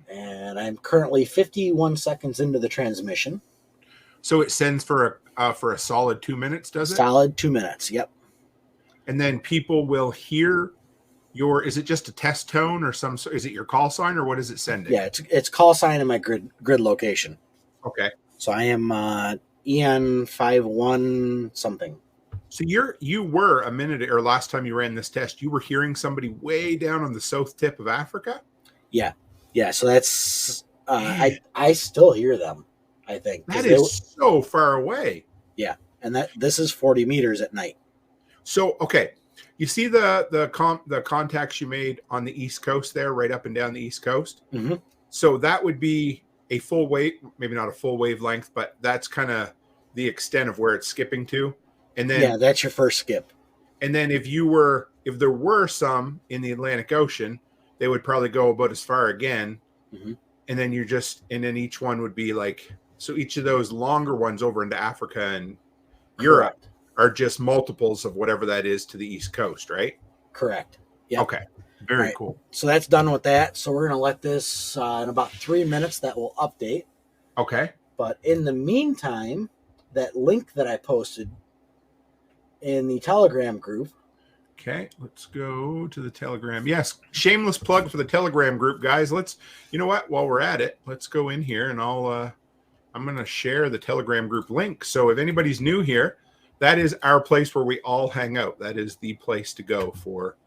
And I'm currently 51 seconds into the transmission. So it sends for a solid 2 minutes, does it? Solid 2 minutes. Yep. And then people will hear is it just a test tone or is it your call sign or what is it sending? Yeah, it's call sign in my grid location. Okay. So I am EN51 something. So you were a minute or last time you ran this test, you were hearing somebody way down on the south tip of Africa? Yeah. Yeah, so that's I still hear them, I think. That is so far away. Yeah. And this is 40 meters at night. So, okay. You see the contacts you made on the East Coast there, right up and down the East Coast? Mm-hmm. So that would be a full wave, maybe not a full wavelength, but that's kind of the extent of where it's skipping to. And then that's your first skip. And then if there were some in the Atlantic Ocean, they would probably go about as far again. Mm-hmm. And then then each one would be like, so each of those longer ones over into Africa and Europe are just multiples of whatever that is to the East Coast, right? Correct. Yeah. Okay. Very cool. So that's done with that. So we're going to let this in about 3 minutes that will update. Okay. But in the meantime, that link that I posted in the Telegram group. Okay, let's go to the Telegram. Yes, shameless plug for the Telegram group, guys. You know what? While we're at it, let's go in here and I'm going to share the Telegram group link. So if anybody's new here, that is our place where we all hang out. That is the place to go for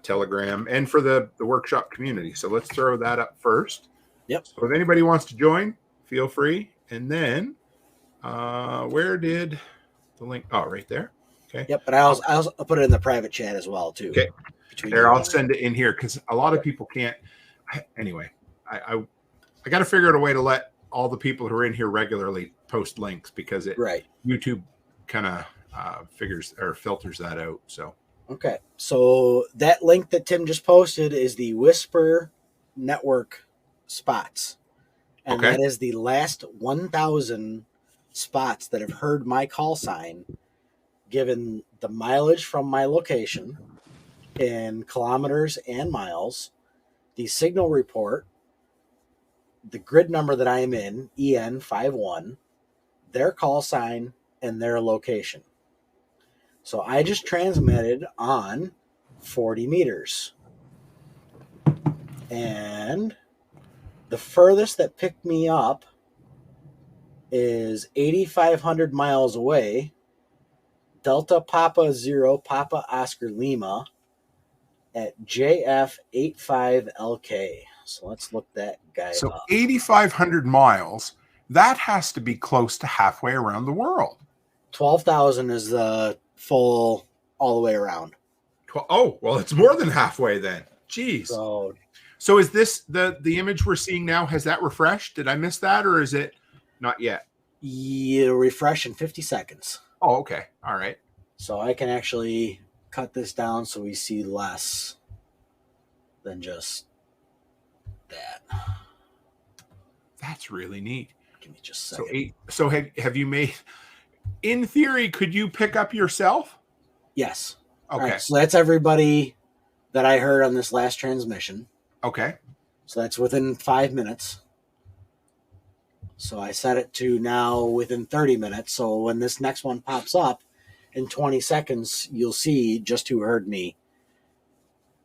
Telegram and for the workshop community. So let's throw that up first. Yep. So if anybody wants to join, feel free. And then where did the link? Oh, right there. Okay. Yep, but I also put it in the private chat as well too. Okay. There, I'll send it in here because a lot of people can't. Anyway, I got to figure out a way to let all the people who are in here regularly post links because YouTube kind of filters that out. So okay, so that link that Tim just posted is the Whisper Network spots, and that is the last 1,000 spots that have heard my call sign. Given the mileage from my location in kilometers and miles, the signal report, the grid number that I am in, EN51, their call sign, and their location. So I just transmitted on 40 meters. And the furthest that picked me up is 8,500 miles away. Delta Papa 0 Papa Oscar Lima at JF85LK. So let's look that guy up. So 8,500 miles, that has to be close to halfway around the world. 12,000 is the full all the way around. Oh, well, it's more than halfway then. Jeez. So is this the image we're seeing now? Has that refreshed? Did I miss that or is it not yet? You refresh in 50 seconds. Oh, okay. All right. So I can actually cut this down so we see less than just that. That's really neat. Give me just a second. So have you made? In theory, could you pick up yourself? Yes. Okay. All right, so that's everybody that I heard on this last transmission. Okay. So that's within 5 minutes. So I set it to now within 30 minutes. So when this next one pops up in 20 seconds, you'll see just who heard me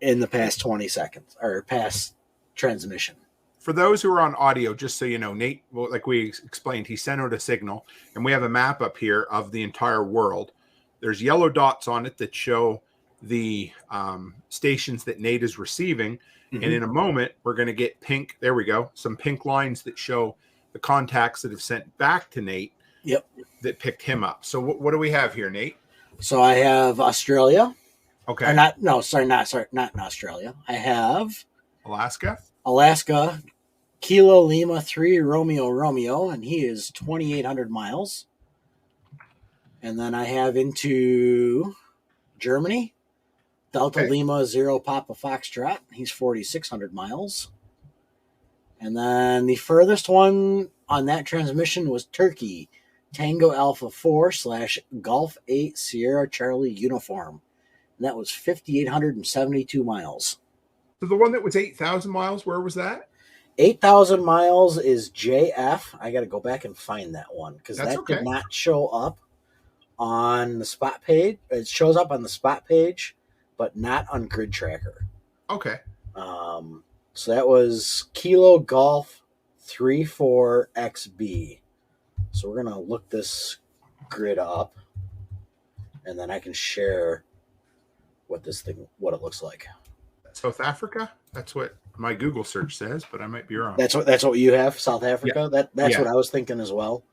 in the past 20 seconds or past transmission. For those who are on audio, just so you know, Nate, well, like we explained, he sent out a signal, and we have a map up here of the entire world. There's yellow dots on it that show the stations that Nate is receiving. Mm-hmm. And in a moment, we're going to get pink. There we go. Some pink lines that show the contacts that have sent back to Nate. Yep. That picked him up. So what do we have here, Nate? So I have Australia. Okay. Or not in Australia. I have Alaska, Kilo Lima 3 Romeo, and he is 2,800 miles. And then I have into Germany, Delta Lima 0 Papa Foxtrot. He's 4,600 miles. And then the furthest one on that transmission was Turkey, Tango Alpha 4/Golf 8 Sierra Charlie Uniform. And that was 5,872 miles. So the one that was 8,000 miles, where was that? 8,000 miles is JF. I got to go back and find that one because that did not show up on the spot page. It shows up on the spot page, but not on Grid Tracker. Okay. So that was Kilo Golf 34XB. So we're going to look this grid up, and then I can share what it looks like. South Africa? That's what my Google search says, but I might be wrong. That's what you have, South Africa? Yeah. That's what I was thinking as well.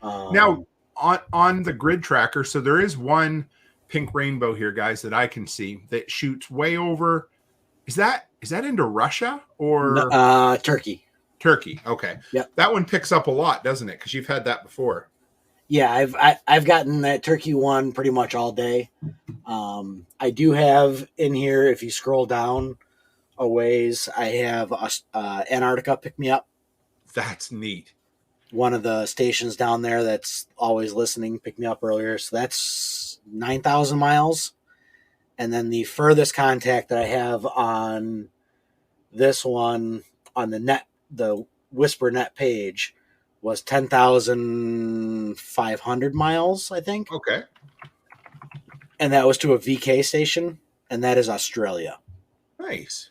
Now, on the Grid Tracker, so there is one pink rainbow here, guys, that I can see that shoots way over. Is that into Russia or Turkey? Turkey. Okay. Yeah. That one picks up a lot, doesn't it? Because you've had that before. Yeah, I've gotten that Turkey one pretty much all day. I do have in here, if you scroll down a ways, I have Antarctica pick me up. That's neat. One of the stations down there that's always listening picked me up earlier. So that's 9,000 miles. And then the furthest contact that I have on this one on the Whisper Net page was 10,500 miles, I think. Okay. And that was to a VK station, and that is Australia. Nice.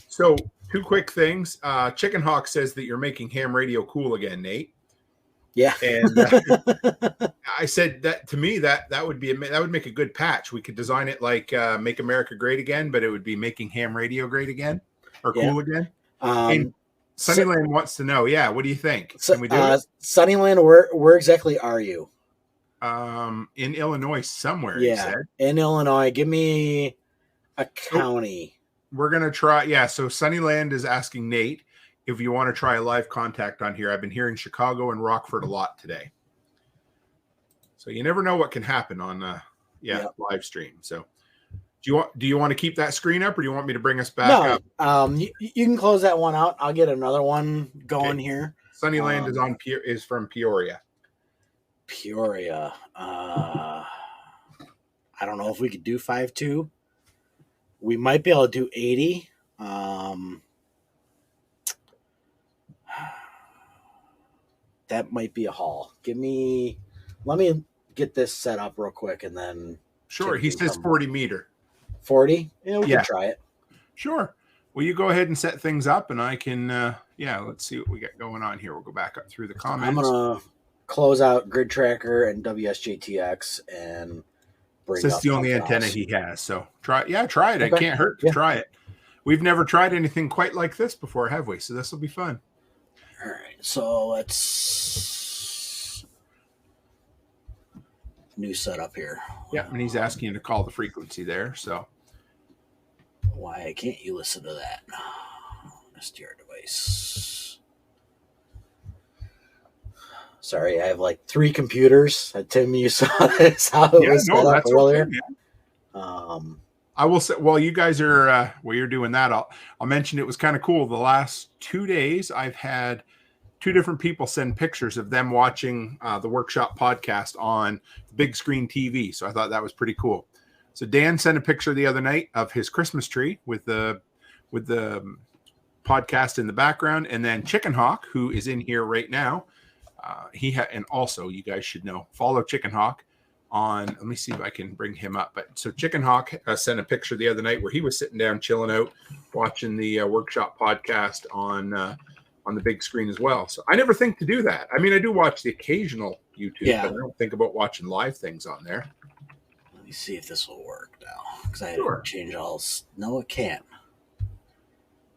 So, two quick things. Chicken Hawk says that you're making ham radio cool again, Nate. Yeah. And I said that to me that would make a good patch. We could design it like Make America Great Again, but it would be making ham radio great again or cool again. And Sunnyland wants to know, what do you think? Can we do it? Sunnyland, where exactly are you? In Illinois somewhere, yeah, he said. In Illinois. Give me a county. We're going to try. Yeah, so Sunnyland is asking Nate if you want to try a live contact on here. I've been hearing Chicago and Rockford a lot today. So you never know what can happen on live stream. So do you want to keep that screen up or do you want me to bring us back up? You can close that one out. I'll get another one going here. Sunnyland is from Peoria. Peoria. I don't know if we could do 5.2. We might be able to do 80. That might be a haul. Let me get this set up real quick and then. Sure. He says 40 meter. 40? Yeah, we can try it. Sure. Well, you go ahead and set things up and I can, let's see what we got going on here. We'll go back up through the comments. I'm going to close out Grid Tracker and WSJTX and bring This is up the only antenna he has. So try it. Okay. It can't hurt to try it. We've never tried anything quite like this before, have we? So this will be fun. All right. So let's new setup here. Yeah, and he's asking you to call the frequency there. So why can't you listen to that? SDR device. Sorry, I have like 3 computers. Tim, you saw this how it was set up earlier. Okay, I will say, while you guys are while you're doing that, I'll mention it was kind of cool. The last 2 days, I've had two different people send pictures of them watching the workshop podcast on big screen TV. So I thought that was pretty cool. So Dan sent a picture the other night of his Christmas tree with the podcast in the background, and then Chicken Hawk, who is in here right now, and also you guys should know, follow Chicken Hawk on. Let me see if I can bring him up. But so Chicken Hawk sent a picture the other night where he was sitting down, chilling out, watching the workshop podcast on the big screen as well. So I never think to do that. I mean, I do watch the occasional YouTube, but I don't think about watching live things on there. Let me see if this will work now, because I had Sure. to change all. No, it can't.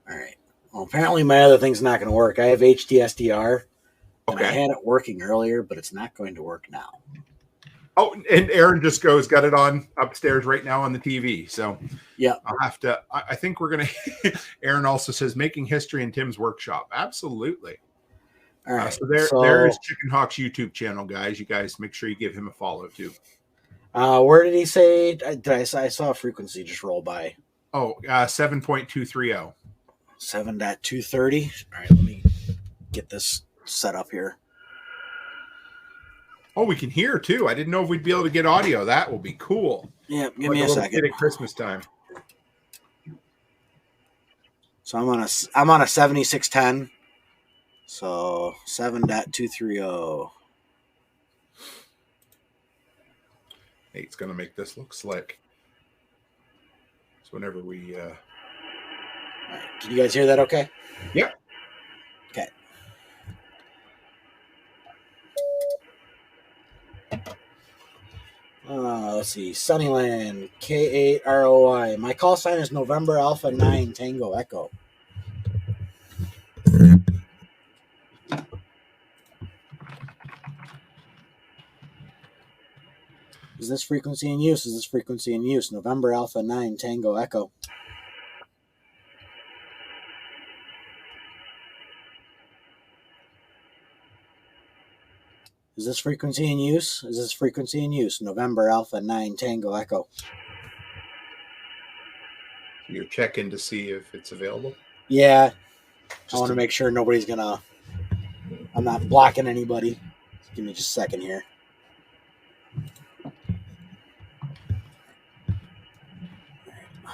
All right. Well, apparently my other thing's not going to work. I have HDSDR, and I had it working earlier, but it's not going to work now. Oh, and Aaron just got it on upstairs right now on the TV. So yeah, I'll have to, I think we're going to, Aaron also says making history in Tim's workshop. Absolutely. All right. So there is Chicken Hawk's YouTube channel, guys. You guys make sure you give him a follow too. Where did he say? I saw a frequency just roll by. Oh, 7.230. 7.230. All right, let me get this set up here. Oh, we can hear too. I didn't know if we'd be able to get audio. That will be cool. Yeah, give me a second. At Christmas time. So I'm on a 7610. So 7.230. Nate's gonna make this look slick. So whenever we All right. Can you guys hear that okay? Yeah. Okay. Let's see. Sunnyland, K8ROI. My call sign is November Alpha 9 Tango Echo. Is this frequency in use? Is this frequency in use? November Alpha 9 Tango Echo. Is this frequency in use? Is this frequency in use? November Alpha 9 Tango Echo. you're checking to see if it's available. Yeah. I want to make sure nobody's gonna. I'm not blocking anybody. Give me just a second here. I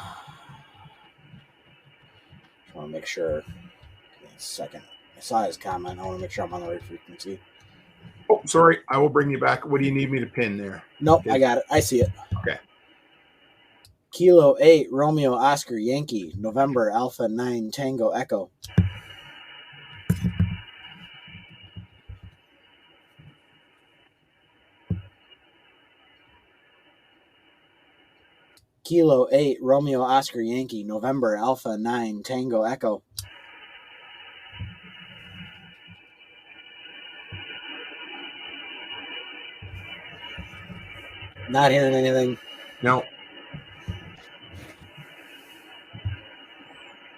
want to make sure. Give me a second. I saw his comment. I want to make sure I'm on the right frequency. Oh, sorry. I will bring you back. What do you need me to pin there? Nope, I got it. I see it. Okay. Kilo 8, Romeo, Oscar, Yankee, November, Alpha 9, Tango, Echo. Kilo 8, Romeo, Oscar, Yankee, November, Alpha 9, Tango, Echo. Not hearing anything. No.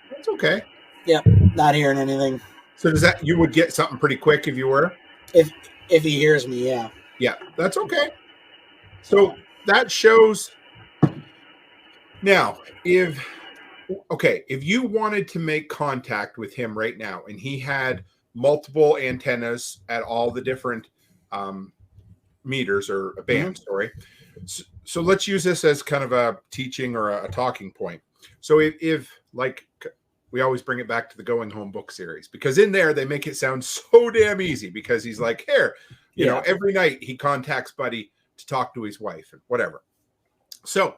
That's okay. Yep, not hearing anything. So does that, you would get something pretty quick if you were? If he hears me, yeah. Yeah, that's okay. So that shows. Now, if you wanted to make contact with him right now and he had multiple antennas at all the different meters or a band, sorry. So let's use this as kind of a teaching or a talking point. So if like we always bring it back to the Going Home book series, because in there they make it sound so damn easy, because he's like, here, you know, every night he contacts Buddy to talk to his wife and whatever. So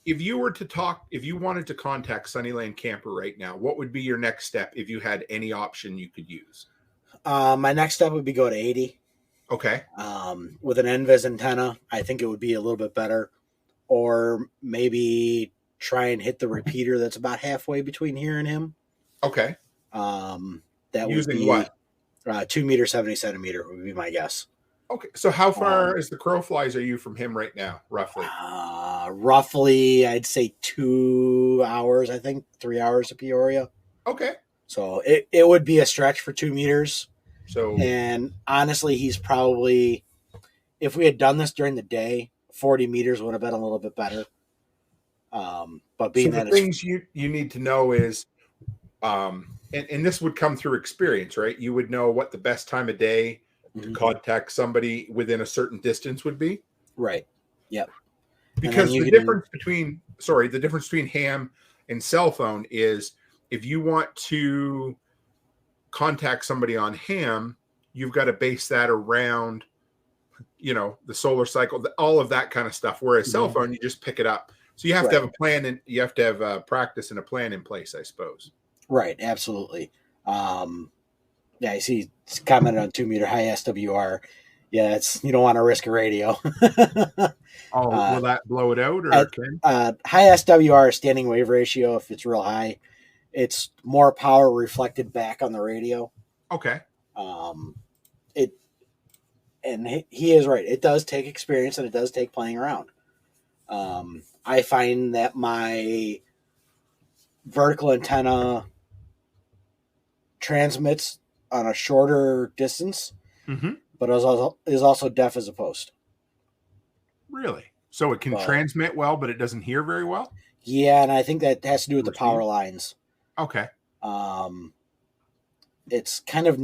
if you wanted to contact Sunnyland Camper right now, what would be your next step if you had any option you could use? My next step would be go to 80. Okay. With an NVIS antenna, I think it would be a little bit better. Or maybe try and hit the repeater that's about halfway between here and him. Okay. That using would be what? 2 meter, 70 centimeter would be my guess. Okay. So how far as the crow flies are you from him right now, roughly? Roughly, I'd say 2 hours, I think 3 hours to Peoria. Okay. So it would be a stretch for 2 meters. So, and honestly, he's probably, if we had done this during the day, 40 meters would have been a little bit better. But being so the things you need to know is and this would come through experience, right? You would know what the best time of day to contact somebody within a certain distance would be. Right. Yep. Because the difference between ham and cell phone is if you want to contact somebody on ham, you've got to base that around, the solar cycle, all of that kind of stuff. Whereas cell phone, you just pick it up. So you have to have a plan, and you have to have practice and a plan in place, I suppose. Right. Absolutely. I see it's commented on 2 meter high SWR. Yeah, you don't want to risk a radio. Will that blow it out? Or high SWR standing wave ratio, if it's real high, it's more power reflected back on the radio. Okay. He is right. It does take experience, and it does take playing around. I find that my vertical antenna transmits on a shorter distance, but is also deaf as a post. Really? So it can transmit well, but it doesn't hear very well? Yeah, and I think that has to do with the power lines. Okay. It's kind of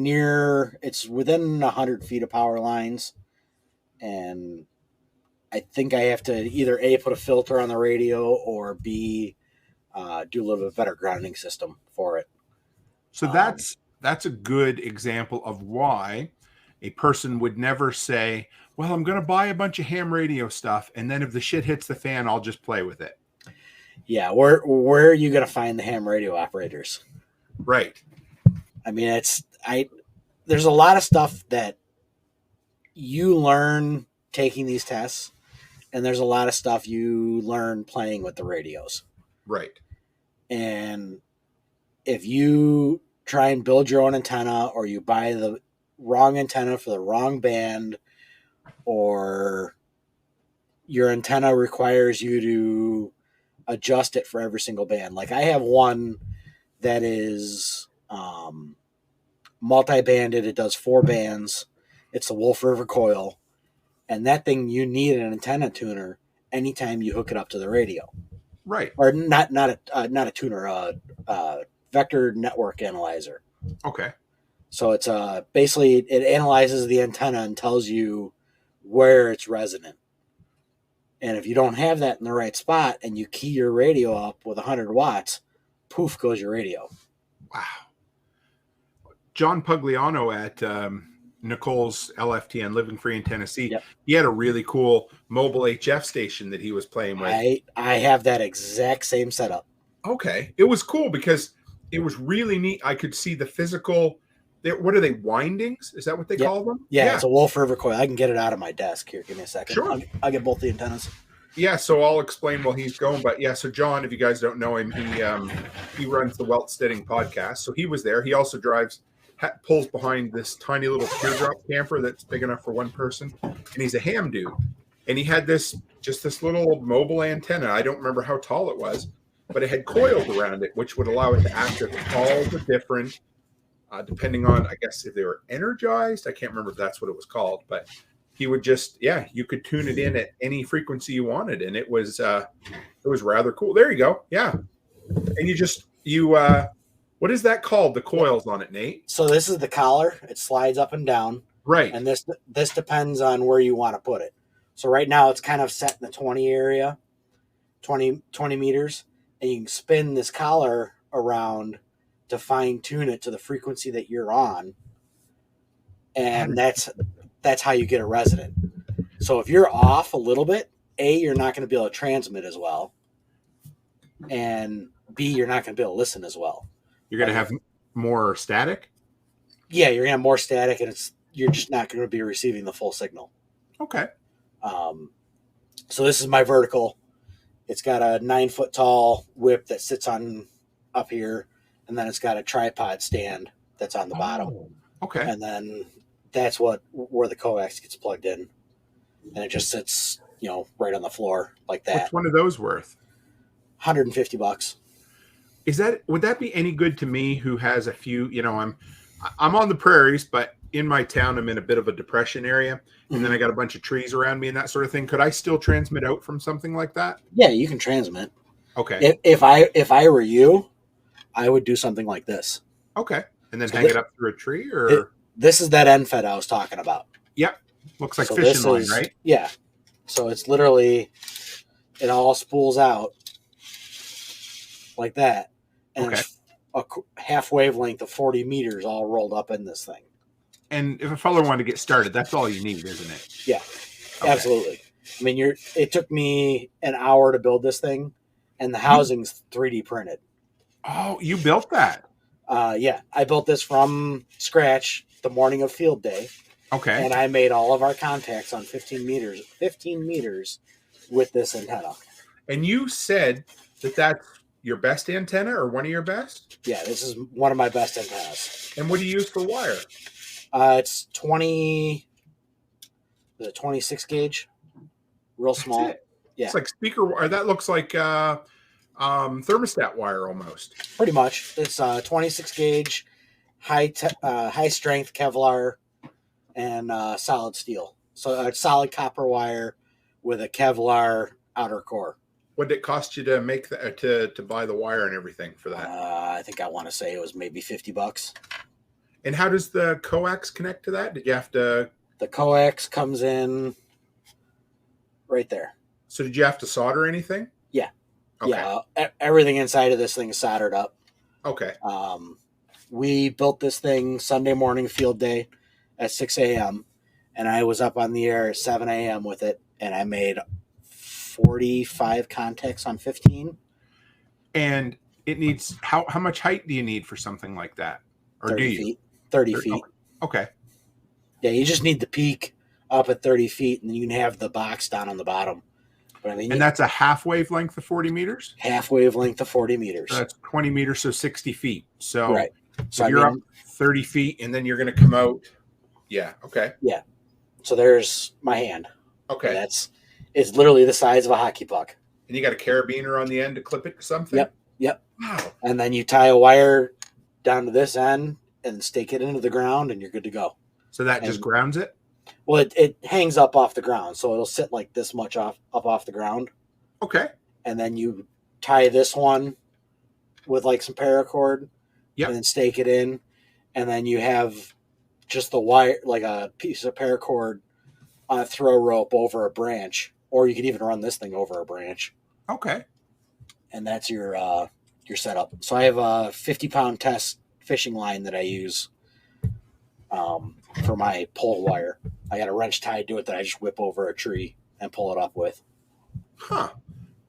it's within 100 feet of power lines, and I think I have to either A, put a filter on the radio, or B, do a little bit better grounding system for it. So that's a good example of why a person would never say, well, I'm going to buy a bunch of ham radio stuff, and then if the shit hits the fan, I'll just play with it. Yeah, where are you going to find the ham radio operators? Right. I mean, there's a lot of stuff that you learn taking these tests, and there's a lot of stuff you learn playing with the radios. Right. And if you try and build your own antenna, or you buy the wrong antenna for the wrong band, or your antenna requires you to adjust it for every single band. Like I have one that is multi-banded. It does 4 bands. It's the Wolf River coil. And that thing, you need an antenna tuner anytime you hook it up to the radio. Right. Or not a tuner, a vector network analyzer. Okay. So it's basically it analyzes the antenna and tells you where it's resonant. And if you don't have that in the right spot and you key your radio up with 100 watts, poof goes your radio. Wow. John Pugliano at Nicole's LFTN, Living Free in Tennessee, he had a really cool mobile HF station that he was playing with. I have that exact same setup. Okay. It was cool because it was really neat. I could see the physical... What are they, windings? Is that what they call them? Yeah, it's a Wolf River coil. I can get it out of my desk here. Give me a second. Sure. I'll get both the antennas. Yeah, so I'll explain while he's going. But yeah, so John, if you guys don't know him, he runs the Weltsteading podcast. So he was there. He also pulls behind this tiny little teardrop camper that's big enough for one person. And he's a ham dude. And he had this little mobile antenna. I don't remember how tall it was, but it had coils around it, which would allow it to access all the different... depending on, I guess, if they were energized. I can't remember if that's what it was called, but he would you could tune it in at any frequency you wanted, and it was rather cool. There you go. Yeah. And what is that called? The coils on it, Nate? So this is the collar. It slides up and down. Right. And this depends on where you want to put it. So right now it's kind of set in the 20 area, 20 meters, and you can spin this collar around to fine tune it to the frequency that you're on. And that's how you get a resonant. So if you're off a little bit, A, you're not going to be able to transmit as well. And B, you're not going to be able to listen as well. You're going to have more static? Yeah, you're going to have more static, and you're just not going to be receiving the full signal. Okay. So this is my vertical. It's got a 9-foot tall whip that sits on up here. And then it's got a tripod stand that's on the bottom. Okay. And then that's where the coax gets plugged in. And it just sits, right on the floor like that. What's one of those worth? $150. Would that be any good to me who has a few, I'm on the prairies, but in my town, I'm in a bit of a depression area. And then I got a bunch of trees around me and that sort of thing. Could I still transmit out from something like that? Yeah, you can transmit. Okay. If I were you, I would do something like this. Okay. And then So hang it up through a tree or? this is that end fed I was talking about. Yep. Looks like So fishing line, right? Yeah. So it's literally, it all spools out like that. And Okay. it's a half wavelength of 40 meters all rolled up in this thing. And if a fellow wanted to get started, that's all you need, isn't it? Yeah, Okay. absolutely. I mean, it took me an hour to build this thing, and the housing's 3D printed. Oh, you built that? Yeah, I built this from scratch the morning of field day. Okay. And I made all of our contacts on 15 meters with this antenna. And you said that that's your best antenna or one of your best? Yeah, this is one of my best antennas. And what do you use for wire? It's 26 gauge, real small. Yeah, it's like speaker wire. That looks like thermostat wire almost. Pretty much. It's 26 gauge, high strength Kevlar, and solid steel. So it's solid copper wire with a Kevlar outer core. What did it cost you to make to buy the wire and everything for that? I think I want to say it was maybe $50. And how does the coax connect to that? Did you have to? The coax comes in right there. So did you have to solder anything? Yeah. Okay. Yeah. Everything inside of this thing is soldered up. Okay. We built this thing Sunday morning field day at 6 a.m. and I was up on the air at 7 a.m. with it, and I made 45 contacts on 15. And it needs how much height do you need for something like that? Or 30 do you? feet. 30 feet. Okay. Yeah, you just need the peak up at 30 feet, and then you can have the box down on the bottom. But I mean, and that's a half wavelength of 40 meters? Half wavelength of 40 meters. So that's 20 meters, so 60 feet. So, right. So you're up 30 feet, and then you're going to come out. Yeah. Okay. Yeah. So there's my hand. Okay. It's literally the size of a hockey puck. And you got a carabiner on the end to clip it to something? Yep. Wow. And then you tie a wire down to this end and stake it into the ground, and you're good to go. So that just grounds it? Well, it hangs up off the ground, so it'll sit like this much up off the ground. Okay. And then you tie this one with like some paracord, yep, and then stake it in, and then you have just the wire, like a piece of paracord on a throw rope over a branch, or you could even run this thing over a branch. Okay. And that's your setup. So I have a 50-pound test fishing line that I use for my pole wire. I got a wrench tied to it that I just whip over a tree and pull it up with. Huh.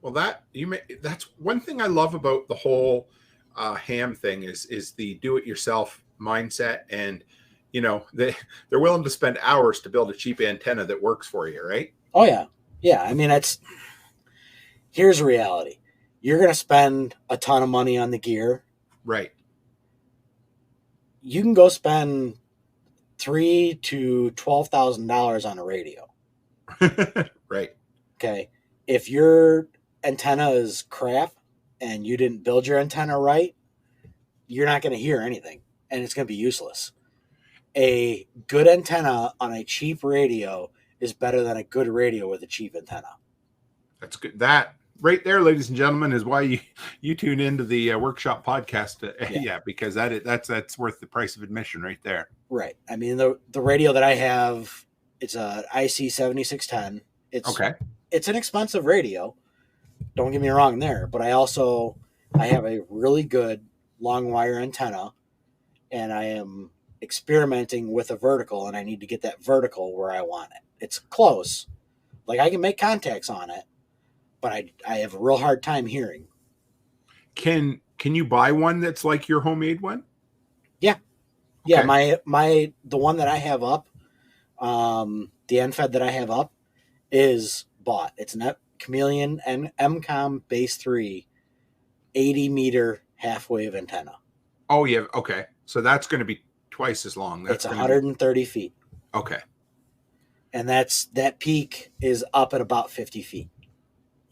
Well, that's one thing I love about the whole ham thing is the do-it-yourself mindset, and they're willing to spend hours to build a cheap antenna that works for you, right? Oh yeah. I mean, here's the reality. You're going to spend a ton of money on the gear, right? You can go spend $3,000 to $12,000 on a radio. Right. Okay. If your antenna is crap and you didn't build your antenna right, you're not going to hear anything, and it's going to be useless. A good antenna on a cheap radio is better than a good radio with a cheap antenna. That's good. That right there, ladies and gentlemen, is why you tune into the workshop podcast. Yeah, because that's worth the price of admission right there. Right. I mean, the radio that I have, it's a IC 7610. It's an expensive radio. Don't get me wrong there, but I have a really good long wire antenna, and I am experimenting with a vertical, and I need to get that vertical where I want it. It's close. Like, I can make contacts on it, but I have a real hard time hearing. Can you buy one that's like your homemade one? Yeah. Okay. Yeah, the one that I have up, the end-fed that I have up is bought. It's an Chameleon and MCOM Base 3 80-meter half-wave antenna. Oh, yeah. Okay. So that's going to be twice as long. It's 130 feet. Okay. And that peak is up at about 50 feet.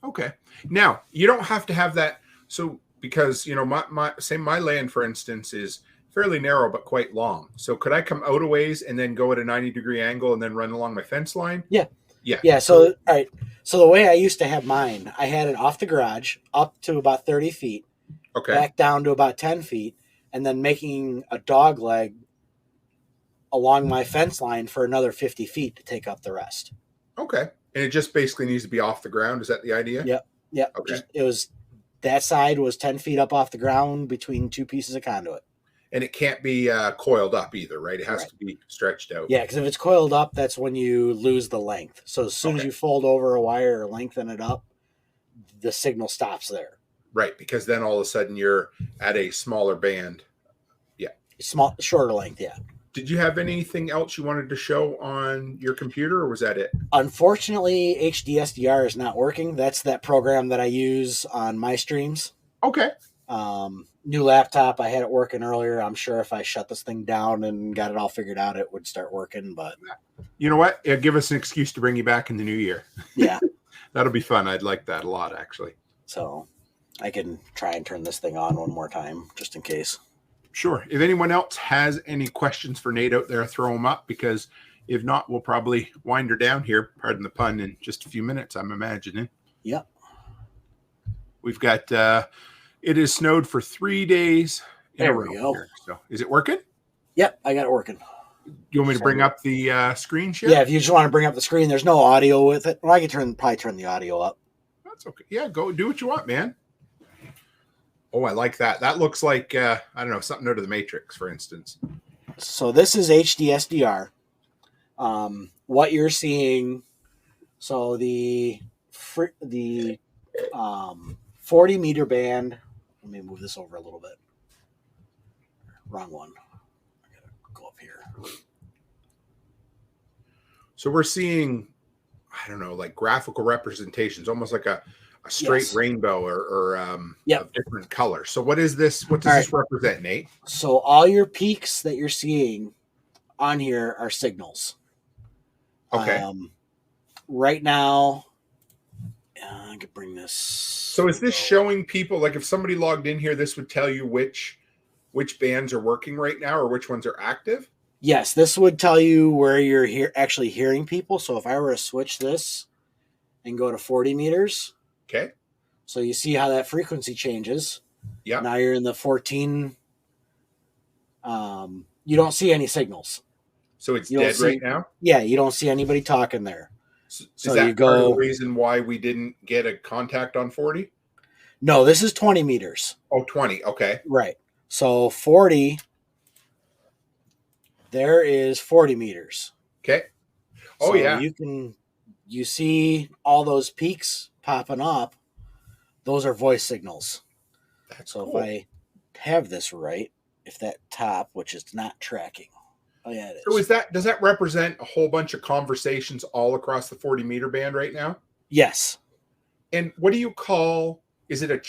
Okay. Now, you don't have to have that. So, because, my land, for instance, is fairly narrow but quite long. So could I come out a ways and then go at a 90-degree angle and then run along my fence line? Yeah. Yeah. Yeah. So, all right. So the way I used to have mine, I had it off the garage up to about 30 feet. Okay. Back down to about 10 feet. and then making a dog leg along my fence line for another 50 feet to take up the rest. Okay. And it just basically needs to be off the ground. Is that the idea? Yep. Yep. Okay. It was, that side was 10 feet up off the ground between two pieces of conduit. And it can't be coiled up either, right? It has Right. to be stretched out. Yeah, because if it's coiled up, that's when you lose the length. So as soon as you fold over a wire or lengthen it up, the signal stops there. Right, because then all of a sudden you're at a smaller band. Yeah. Shorter length, yeah. Did you have anything else you wanted to show on your computer, or was that it? Unfortunately, HDSDR is not working. That's that program that I use on my streams. Okay. New laptop. I had it working earlier. I'm sure if I shut this thing down and got it all figured out, it would start working. But you know what? It'll give us an excuse to bring you back in the new year. Yeah. That'll be fun. I'd like that a lot, actually. So I can try and turn this thing on one more time just in case. Sure. If anyone else has any questions for Nate out there, throw them up, because if not, we'll probably wind her down here, pardon the pun, in just a few minutes, I'm imagining. Yep. We've got, it has snowed for 3 days. There we go. Here. So is it working? Yep, I got it working. You want me to bring up the screen share? Yeah, if you just want to bring up the screen, there's no audio with it. Well, I could probably turn the audio up. That's okay. Yeah, go do what you want, man. Oh, I like that. That looks like, I don't know, something out of the Matrix, for instance. So this is HDSDR. What you're seeing, so the 40 meter band, let me move this over a little bit. Wrong one. I gotta go up here. So we're seeing, I don't know, like graphical representations, almost like a straight rainbow or of different colors. So what is this? What does this represent, Nate? So all your peaks that you're seeing on here are signals. Okay. Right now, I could bring this. So is this showing people, like if somebody logged in here, this would tell you which bands are working right now or which ones are active? Yes, this would tell you where you're actually hearing people. So if I were to switch this and go to 40 meters. Okay. So you see how that frequency changes. Yeah. Now you're in the 14. You don't see any signals. So it's dead right now? Yeah, you don't see anybody talking there. So is that part of the reason why we didn't get a contact on 40? No, this is 20 meters. Oh, 20. Okay. Right. So 40, there is 40 meters. Okay. Oh, so yeah. You see all those peaks popping up. Those are voice signals. That's so cool. If I have this right, if that top, which is not tracking. Oh, yeah, it is. So does that represent a whole bunch of conversations all across the 40 meter band right now? Yes. And what do you call, is it a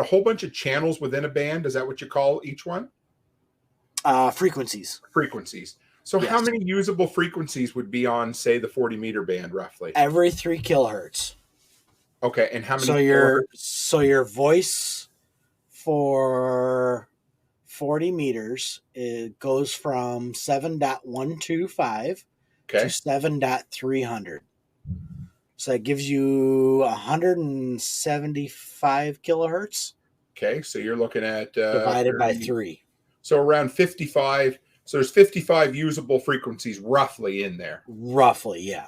whole bunch of channels within a band? Is that what you call each one? Frequencies. Frequencies. So Yes. How many usable frequencies would be on, say, the 40 meter band roughly? Every 3 kilohertz. Okay. And how many? So your voice for 40 meters, it goes from 7.125 to 7.300. So that gives you 175 kilohertz. Okay. So you're looking at divided by 3. So around 55. So there's 55 usable frequencies roughly in there. Roughly, yeah.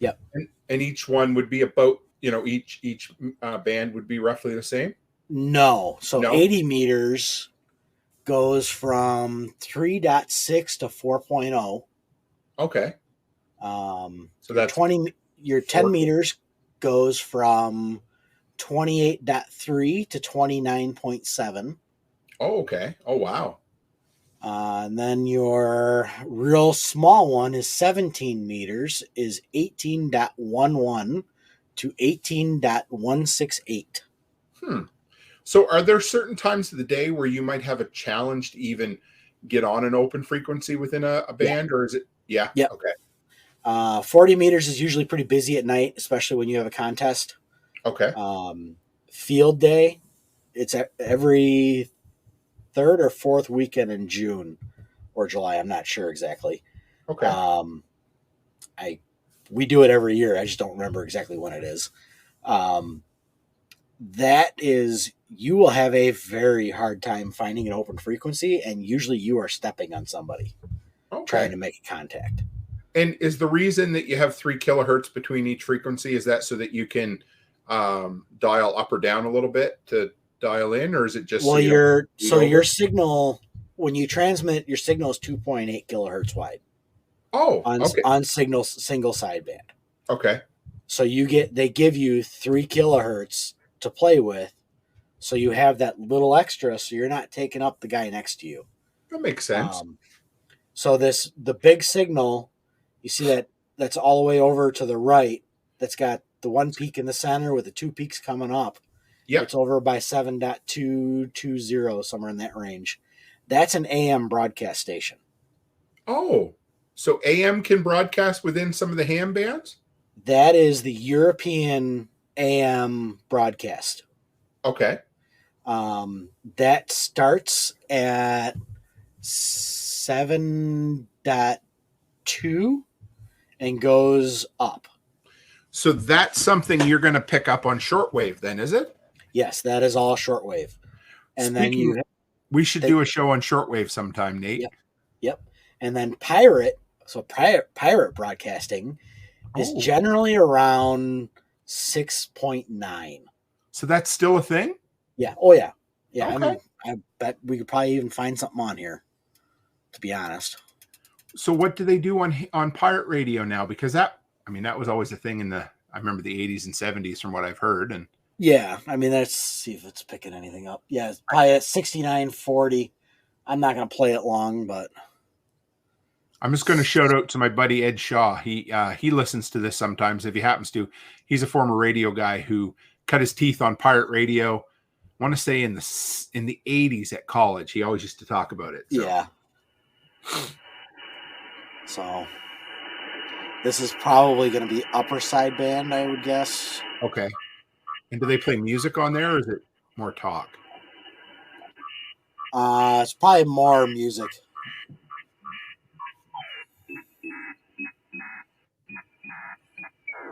Yep. And each one would be about, each band would be roughly the same? No. So 80 meters goes from 3.6 to 4.0. Okay. So that's 20. Your 10 meters goes from 28.3 to 29.7. Oh, okay. Oh, wow. And then your real small one is 17 meters, is 18.11 to 18.168. So are there certain times of the day where you might have a challenge to even get on an open frequency within a band, or is it? Yeah. Yep. Okay. 40 meters is usually pretty busy at night, especially when you have a contest. Okay. Field day, it's every 3rd or 4th weekend in June or July. I'm not sure exactly. Okay. We do it every year. I just don't remember exactly when it is. That is you will have a very hard time finding an open frequency, and usually you are stepping on somebody trying to make a contact. And is the reason that you have 3 kilohertz between each frequency, is that so that you can dial up or down a little bit to dial in, or is it just your signal, when you transmit, your signal is 2.8 kilohertz wide. On single sideband. Okay. So they give you 3 kilohertz to play with, so you have that little extra, so you're not taking up the guy next to you. That makes sense. So the big signal, you see that's all the way over to the right. That's got the 1 peak in the center with the 2 peaks coming up. Yeah, it's over by 7.220, somewhere in that range. That's an AM broadcast station. Oh, so AM can broadcast within some of the ham bands? That is the European AM broadcast. Okay. That starts at 7.2 and goes up. So that's something you're going to pick up on shortwave then, is it? Yes, that is all shortwave. And we should do a show on shortwave sometime, Nate. Yep. And then pirate broadcasting is generally around 6.9. So that's still a thing? Yeah. Oh, yeah. Yeah. Okay. I bet we could probably even find something on here, to be honest. So what do they do on pirate radio now? Because that was always a thing I remember the 80s and 70s from what I've heard. And yeah, let's see if it's picking anything up. Yeah, it's probably at 6940. I'm not going to play it long, but I'm just going to shout out to my buddy Ed Shaw. He listens to this sometimes if he happens to. He's a former radio guy who cut his teeth on pirate radio. I want to say in the 80s at college. He always used to talk about it. So. Yeah. So this is probably going to be upper sideband, I would guess. Okay. And do they play music on there, or is it more talk? It's probably more music.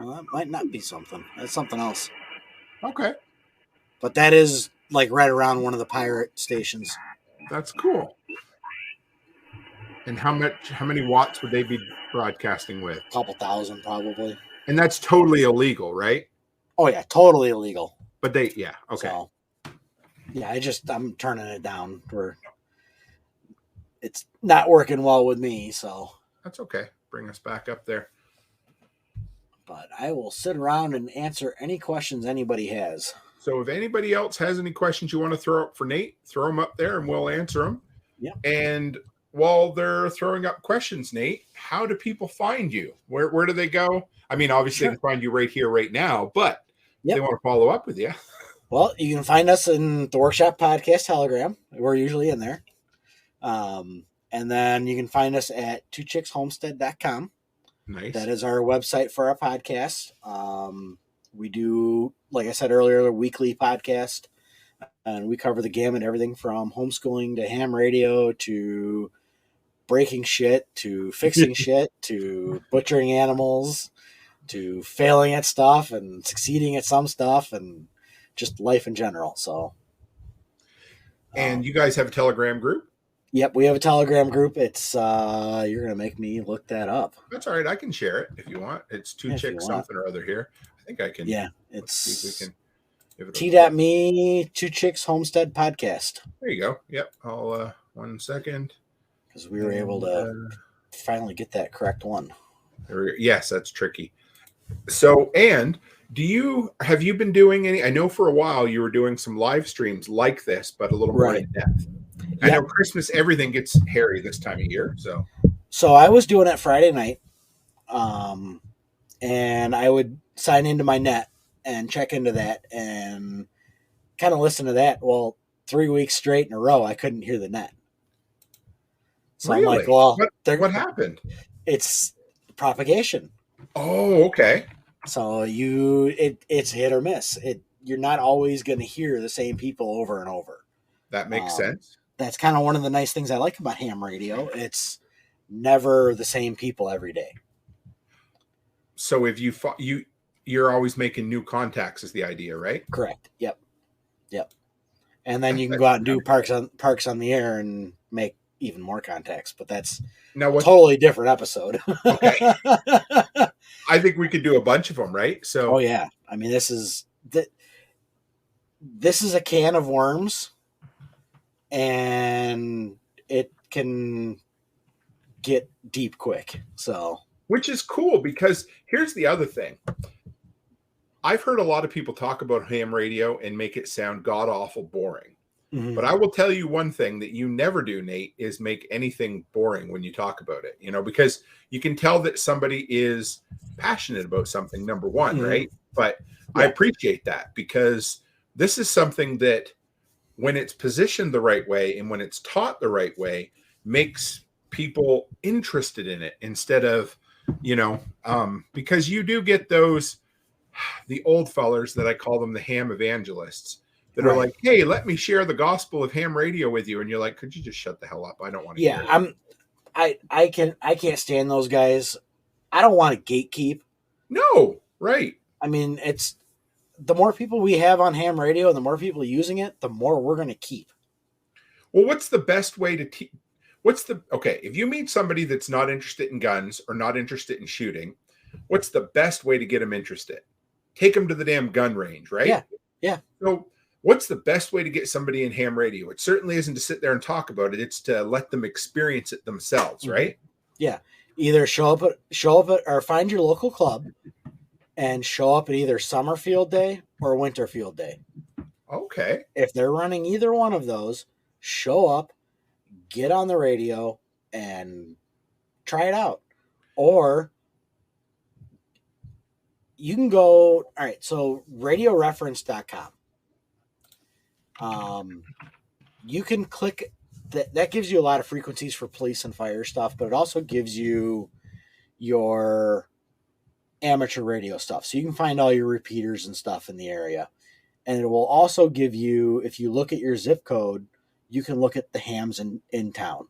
Well, that might not be something. That's something else. Okay. But that is like right around one of the pirate stations. That's cool. And how many watts would they be broadcasting with? A couple thousand, probably. And that's totally illegal, right? Oh yeah, totally illegal. But okay. So, yeah, I'm turning it down it's not working well with me, so. That's okay. Bring us back up there. But I will sit around and answer any questions anybody has. So if anybody else has any questions you want to throw up for Nate, throw them up there and we'll answer them. Yeah. And while they're throwing up questions, Nate, how do people find you? Where do they go? Obviously they can find you right here, right now, but if they want to follow up with you. Well, you can find us in the Workshop Podcast Telegram. We're usually in there. And then you can find us at twochickshomestead.com. Nice. That is our website for our podcast. We do, like I said earlier, a weekly podcast, and we cover the gamut, everything from homeschooling to ham radio to breaking shit to fixing shit to butchering animals to failing at stuff and succeeding at some stuff and just life in general. So, and you guys have a Telegram group? Yep, we have a Telegram group. It's you're gonna make me look that up. That's all right. I can share it if you want. It's Two Chicks something or other here. I think I can. Yeah, it's we can. T.me Two Chicks Homestead Podcast. There you go. Yep. I'll 1 second. Because we were able to finally get that correct one. Yes, that's tricky. So, and have you been doing any? I know for a while you were doing some live streams like this, but a little more in depth. I know Christmas, everything gets hairy this time of year. So I was doing it Friday night, and I would sign into my net and check into that and kind of listen to that. Well, 3 weeks straight in a row, I couldn't hear the net. So really? I'm like, well, what happened? It's propagation. Oh, okay. So it's hit or miss. You're not always going to hear the same people over and over. That makes sense. That's kind of one of the nice things I like about ham radio. It's never the same people every day. So if you're always making new contacts is the idea, right? Correct. Yep. and then you can go out and do parks on the air and make even more contacts. But that's Now a totally different episode. Okay. I think we could do a bunch of them, right? So, oh yeah, I mean this is a can of worms, and it can get deep quick. So, which is cool, because here's the other thing. I've heard a lot of people talk about ham radio and make it sound god awful boring. mm-hmm. But I will tell you one thing that you never do, Nate, is make anything boring when you talk about it, because you can tell that somebody is passionate about something, number one, mm-hmm. right? But yeah. I appreciate that, because this is something that, when it's positioned the right way and when it's taught the right way, makes people interested in it, instead of, because you do get the old fellers that I call them, the ham evangelists, that right. are like, hey, let me share the gospel of ham radio with you. And you're like, could you just shut the hell up? I don't want to hear it. I can't stand those guys. I don't want to gatekeep. No, right. I mean, it's the more people we have on ham radio and the more people using it, the more we're going to keep. Well, what's the best way to if you meet somebody that's not interested in guns or not interested in shooting, what's the best way to get them interested? Take them to the damn gun range, right? Yeah. Yeah. So what's the best way to get somebody in ham radio? It certainly isn't to sit there and talk about it. It's to let them experience it themselves, mm-hmm. right? Yeah. Either show up at or find your local club and show up at either summer field day or winter field day. Okay. If they're running either one of those, show up, get on the radio, and try it out. Or you can go, all right, so radioreference.com. You can click, that gives you a lot of frequencies for police and fire stuff, but it also gives you your amateur radio stuff. So you can find all your repeaters and stuff in the area. And it will also give you, if you look at your zip code, you can look at the hams in town.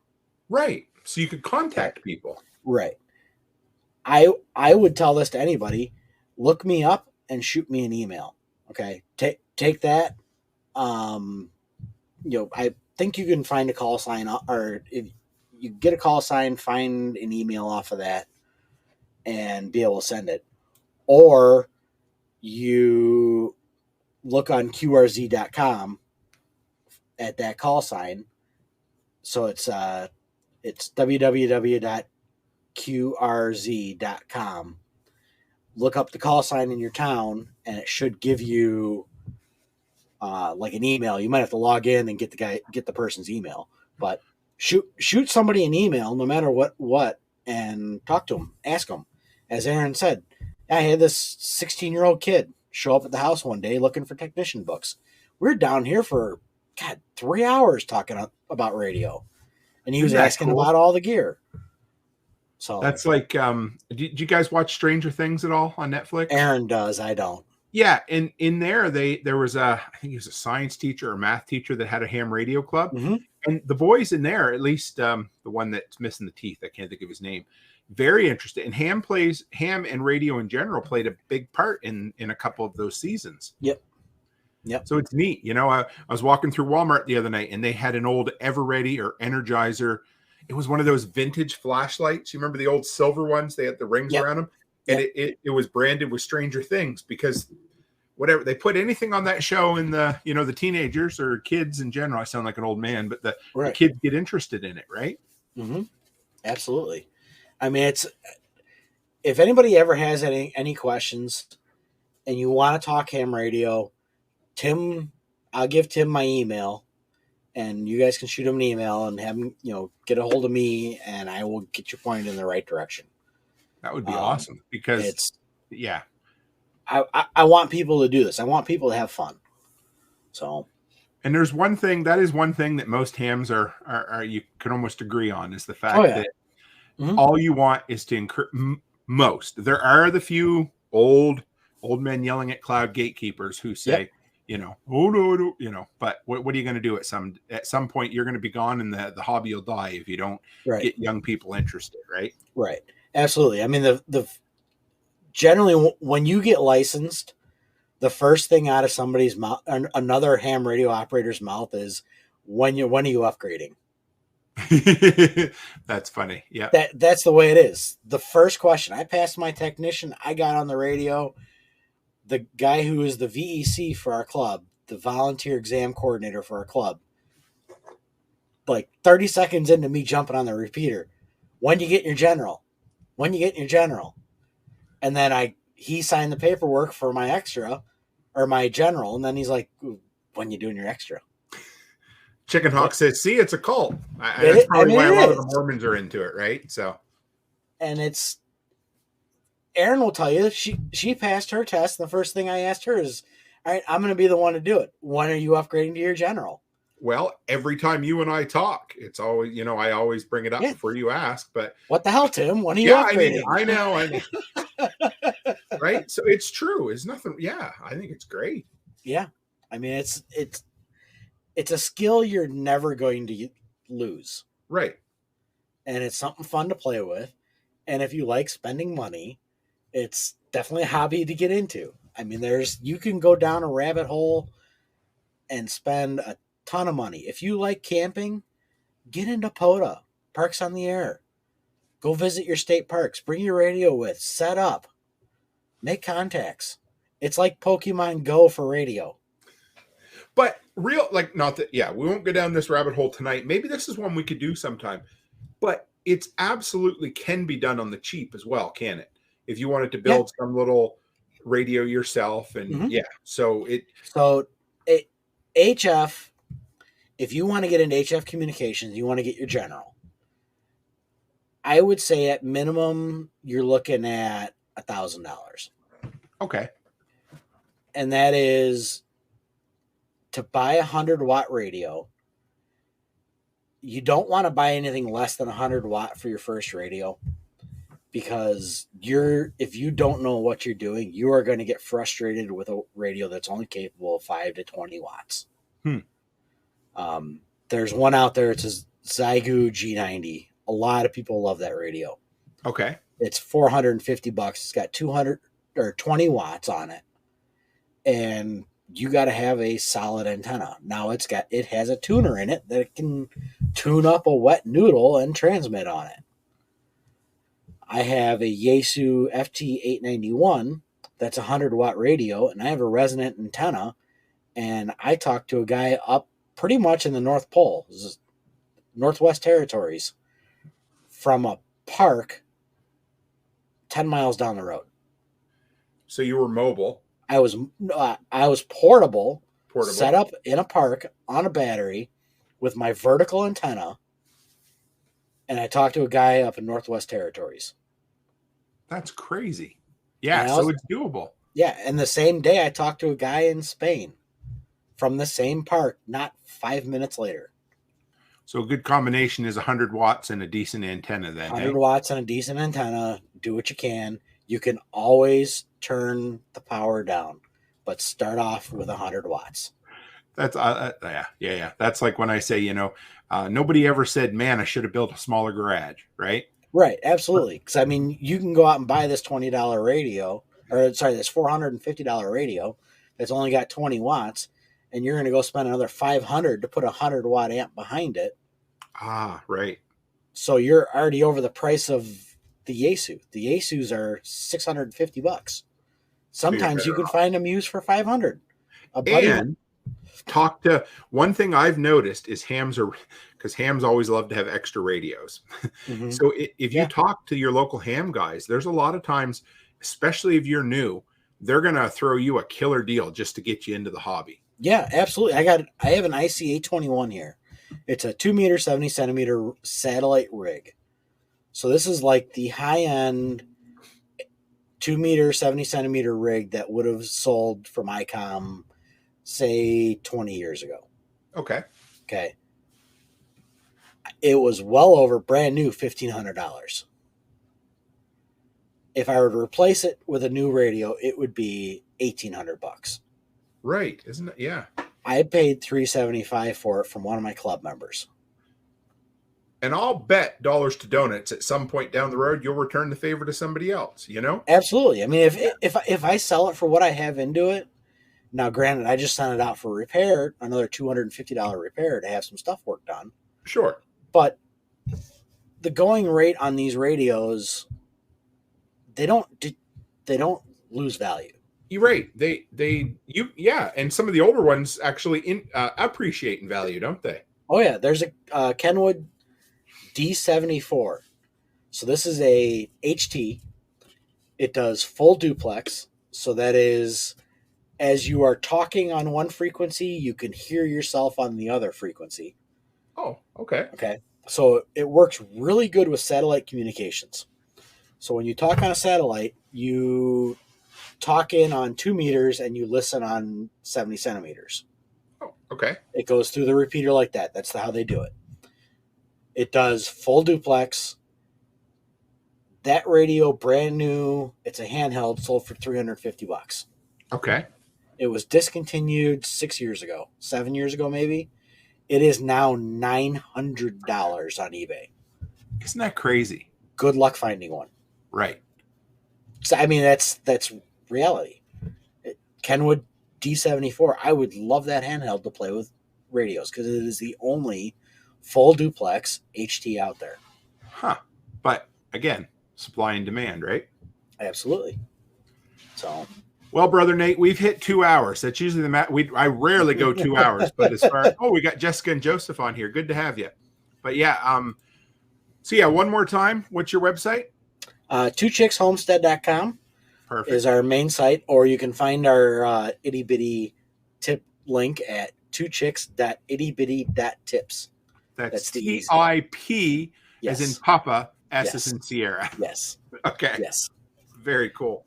Right. So you could contact people. Right. I would tell this to anybody. Look me up and shoot me an email. Okay. Take that. I think you can find a call sign, or if you get a call sign, find an email off of that and be able to send it. Or you look on QRZ.com at that call sign. So it's www.qrz.com. Look up the call sign in your town, and it should give you like an email. You might have to log in and get the person's email, but shoot somebody an email, no matter what, and talk to them, ask them. As Aaron said, I had this 16-year-old kid show up at the house one day looking for technician books. We were down here for 3 hours talking about radio, and he was asking about all the gear. So that's like, did you guys watch Stranger Things at all on Netflix? Aaron does. I don't. Yeah, and in there was I think he was a science teacher or math teacher that had a ham radio club, mm-hmm. and the boys in there, at least the one that's missing the teeth, I can't think of his name, very interested. And ham and radio in general played a big part in a couple of those seasons. Yep. So it's neat. I was walking through Walmart the other night, and they had an old Everready or Energizer. It was one of those vintage flashlights. You remember the old silver ones? They had the rings around them. And it was branded with Stranger Things, because whatever they put anything on that show, in the the teenagers or kids in general. I sound like an old man, but the kids get interested in it, right? Mm-hmm. Absolutely. I mean, if anybody ever has any questions and you want to talk ham radio, I'll give Tim my email, and you guys can shoot him an email and have him, get a hold of me, and I will get you pointed in the right direction. That would be awesome, because I want people to do this. I want people to have fun. So, and there's one thing that most hams are you can almost agree on, is the fact that mm-hmm. all you want is to encourage most. There are the few old men yelling at cloud gatekeepers who say, oh no, but what are you going to do at some point? You're going to be gone, and the hobby will die if you don't get young people interested, right? Right. Absolutely. I mean, the generally when you get licensed, the first thing out of somebody's mouth, another ham radio operator's mouth, is when are you upgrading? That's funny. Yeah. That's the way it is. The first question I passed my technician, I got on the radio. The guy who is the VEC for our club, the volunteer exam coordinator for our club, like 30 seconds into me jumping on the repeater, when you get your general, when you get your general, and then he signed the paperwork for my extra or my general, and then he's like, when you doing your extra? Chicken Hawk says, "See, it's a cult." That's probably why a lot of the Mormons are into it, right? So, and it's Erin will tell you she passed her test. And the first thing I asked her is, "All right, I'm going to be the one to do it. When are you upgrading to your general?" Well, every time you and I talk, it's always, I always bring it up before you ask. But what the hell, Tim? When are you upgrading? I know. Right? So it's true. It's nothing. Yeah, I think it's great. Yeah, I mean it's a skill you're never going to lose. Right. And it's something fun to play with. And if you like spending money, it's definitely a hobby to get into. I mean, you can go down a rabbit hole and spend a ton of money. If you like camping, get into POTA, Parks on the Air. Go visit your state parks. Bring your radio with. Set up. Make contacts. It's like Pokemon Go for radio. But not that, we won't go down this rabbit hole tonight. Maybe this is one we could do sometime. But it's absolutely can be done on the cheap as well, can it? If you wanted to build some little radio yourself. And HF, if you want to get into HF communications, you want to get your general. I would say at minimum, you're looking at $1,000. Okay. And that is to buy a 100-watt radio. You don't want to buy anything less than 100-watt for your first radio, because if you don't know what you're doing, you are going to get frustrated with a radio that's only capable of 5 to 20 watts. There's one out there. It's a Zygu G90. A lot of people love that radio. Okay. It's $450. It's got 200 or 20 watts on it. And you got to have a solid antenna. Now it has a tuner in it that can tune up a wet noodle and transmit on it. I have a Yaesu FT891 that's a 100-watt radio, and I have a resonant antenna, and I talked to a guy up pretty much in the North Pole, Northwest Territories, from a park 10 miles down the road. So you were mobile. I was portable, set up in a park on a battery with my vertical antenna, and I talked to a guy up in Northwest Territories. That's crazy. Yeah, so it's doable. Yeah, and the same day I talked to a guy in Spain from the same park, not 5 minutes later. So a good combination is 100 watts and a decent antenna then. 100 watts and a decent antenna. Do what you can. You can always turn the power down, but start off with 100 watts. That's yeah. That's like when I say, nobody ever said, man, I should have built a smaller garage, right? Right, absolutely. Because, I mean, you can go out and buy this $20 radio, this $450 radio that's only got 20 watts, and you're going to go spend another $500 to put a 100-watt amp behind it. Ah, right. So you're already over the price of the Yaesu. The Yaesus are $650. Sometimes you can find them used for $500. Talk to one thing I've noticed is hams always love to have extra radios. Mm-hmm. So if you talk to your local ham guys, there's a lot of times, especially if you're new, they're going to throw you a killer deal just to get you into the hobby. Yeah, absolutely. I have an IC821 here. It's a 2 meter, 70 centimeter satellite rig. So this is like the high end 2 meter, 70 centimeter rig that would have sold from ICOM, say 20 years ago. Okay. It was well over brand new $1,500. If I were to replace it with a new radio, it would be $1,800. Right, isn't it? Yeah. I paid $375 for it from one of my club members. And I'll bet dollars to donuts at some point down the road, you'll return the favor to somebody else, Absolutely. I mean, if I sell it for what I have into it, Now, granted, I just sent it out for repair, another $250 repair to have some stuff worked on. Sure. But the going rate on these radios, they don't lose value. You're right. Yeah, and some of the older ones actually appreciate in value, don't they? Oh yeah, there's a Kenwood D74. So this is a HT. It does full duplex. So that is, as you are talking on one frequency, you can hear yourself on the other frequency. Oh, okay. Okay. So it works really good with satellite communications. So when you talk on a satellite, you talk in on 2 meters and you listen on 70 centimeters. Oh, okay. It goes through the repeater like that. That's how they do it. It does full duplex. That radio, brand new. It's a handheld, sold for $350. Okay. It was discontinued 6 years ago, 7 years ago, maybe. It is now $900 on eBay. Isn't that crazy? Good luck finding one. Right. So, I mean, that's reality. Kenwood D74. I would love that handheld to play with radios because it is the only full duplex HT out there. Huh. But again, supply and demand, right? Absolutely. So, well, brother Nate, we've hit 2 hours. That's usually the I rarely go 2 hours, but as far we got Jessica and Joseph on here. Good to have you. But yeah, so yeah, one more time. What's your website? twochickshomestead.com. Perfect. Is our main site, or you can find our itty bitty tip link at twochicks.ittybitty.tips. That's TIP as in Papa, S as in Sierra. Yes. Okay. Yes. Very cool.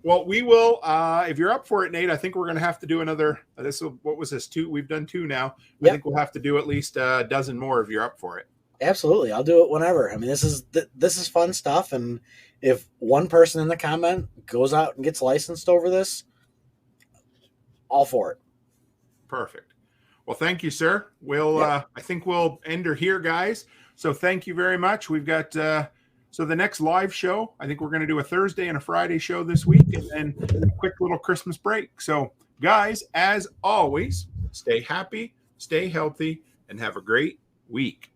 Well, we will, if you're up for it, Nate, I think we're going to have to do another, what was this, 2? We've done 2 now. Yep. I think we'll have to do at least a dozen more if you're up for it. Absolutely. I'll do it whenever. I mean, this is fun stuff. And if one person in the comment goes out and gets licensed over this, all for it. Perfect. Well, thank you, sir. We'll, I think we'll end her here, guys. So thank you very much. We've got, so the next live show, I think we're going to do a Thursday and a Friday show this week, and then a quick little Christmas break. So guys, as always, stay happy, stay healthy, and have a great week.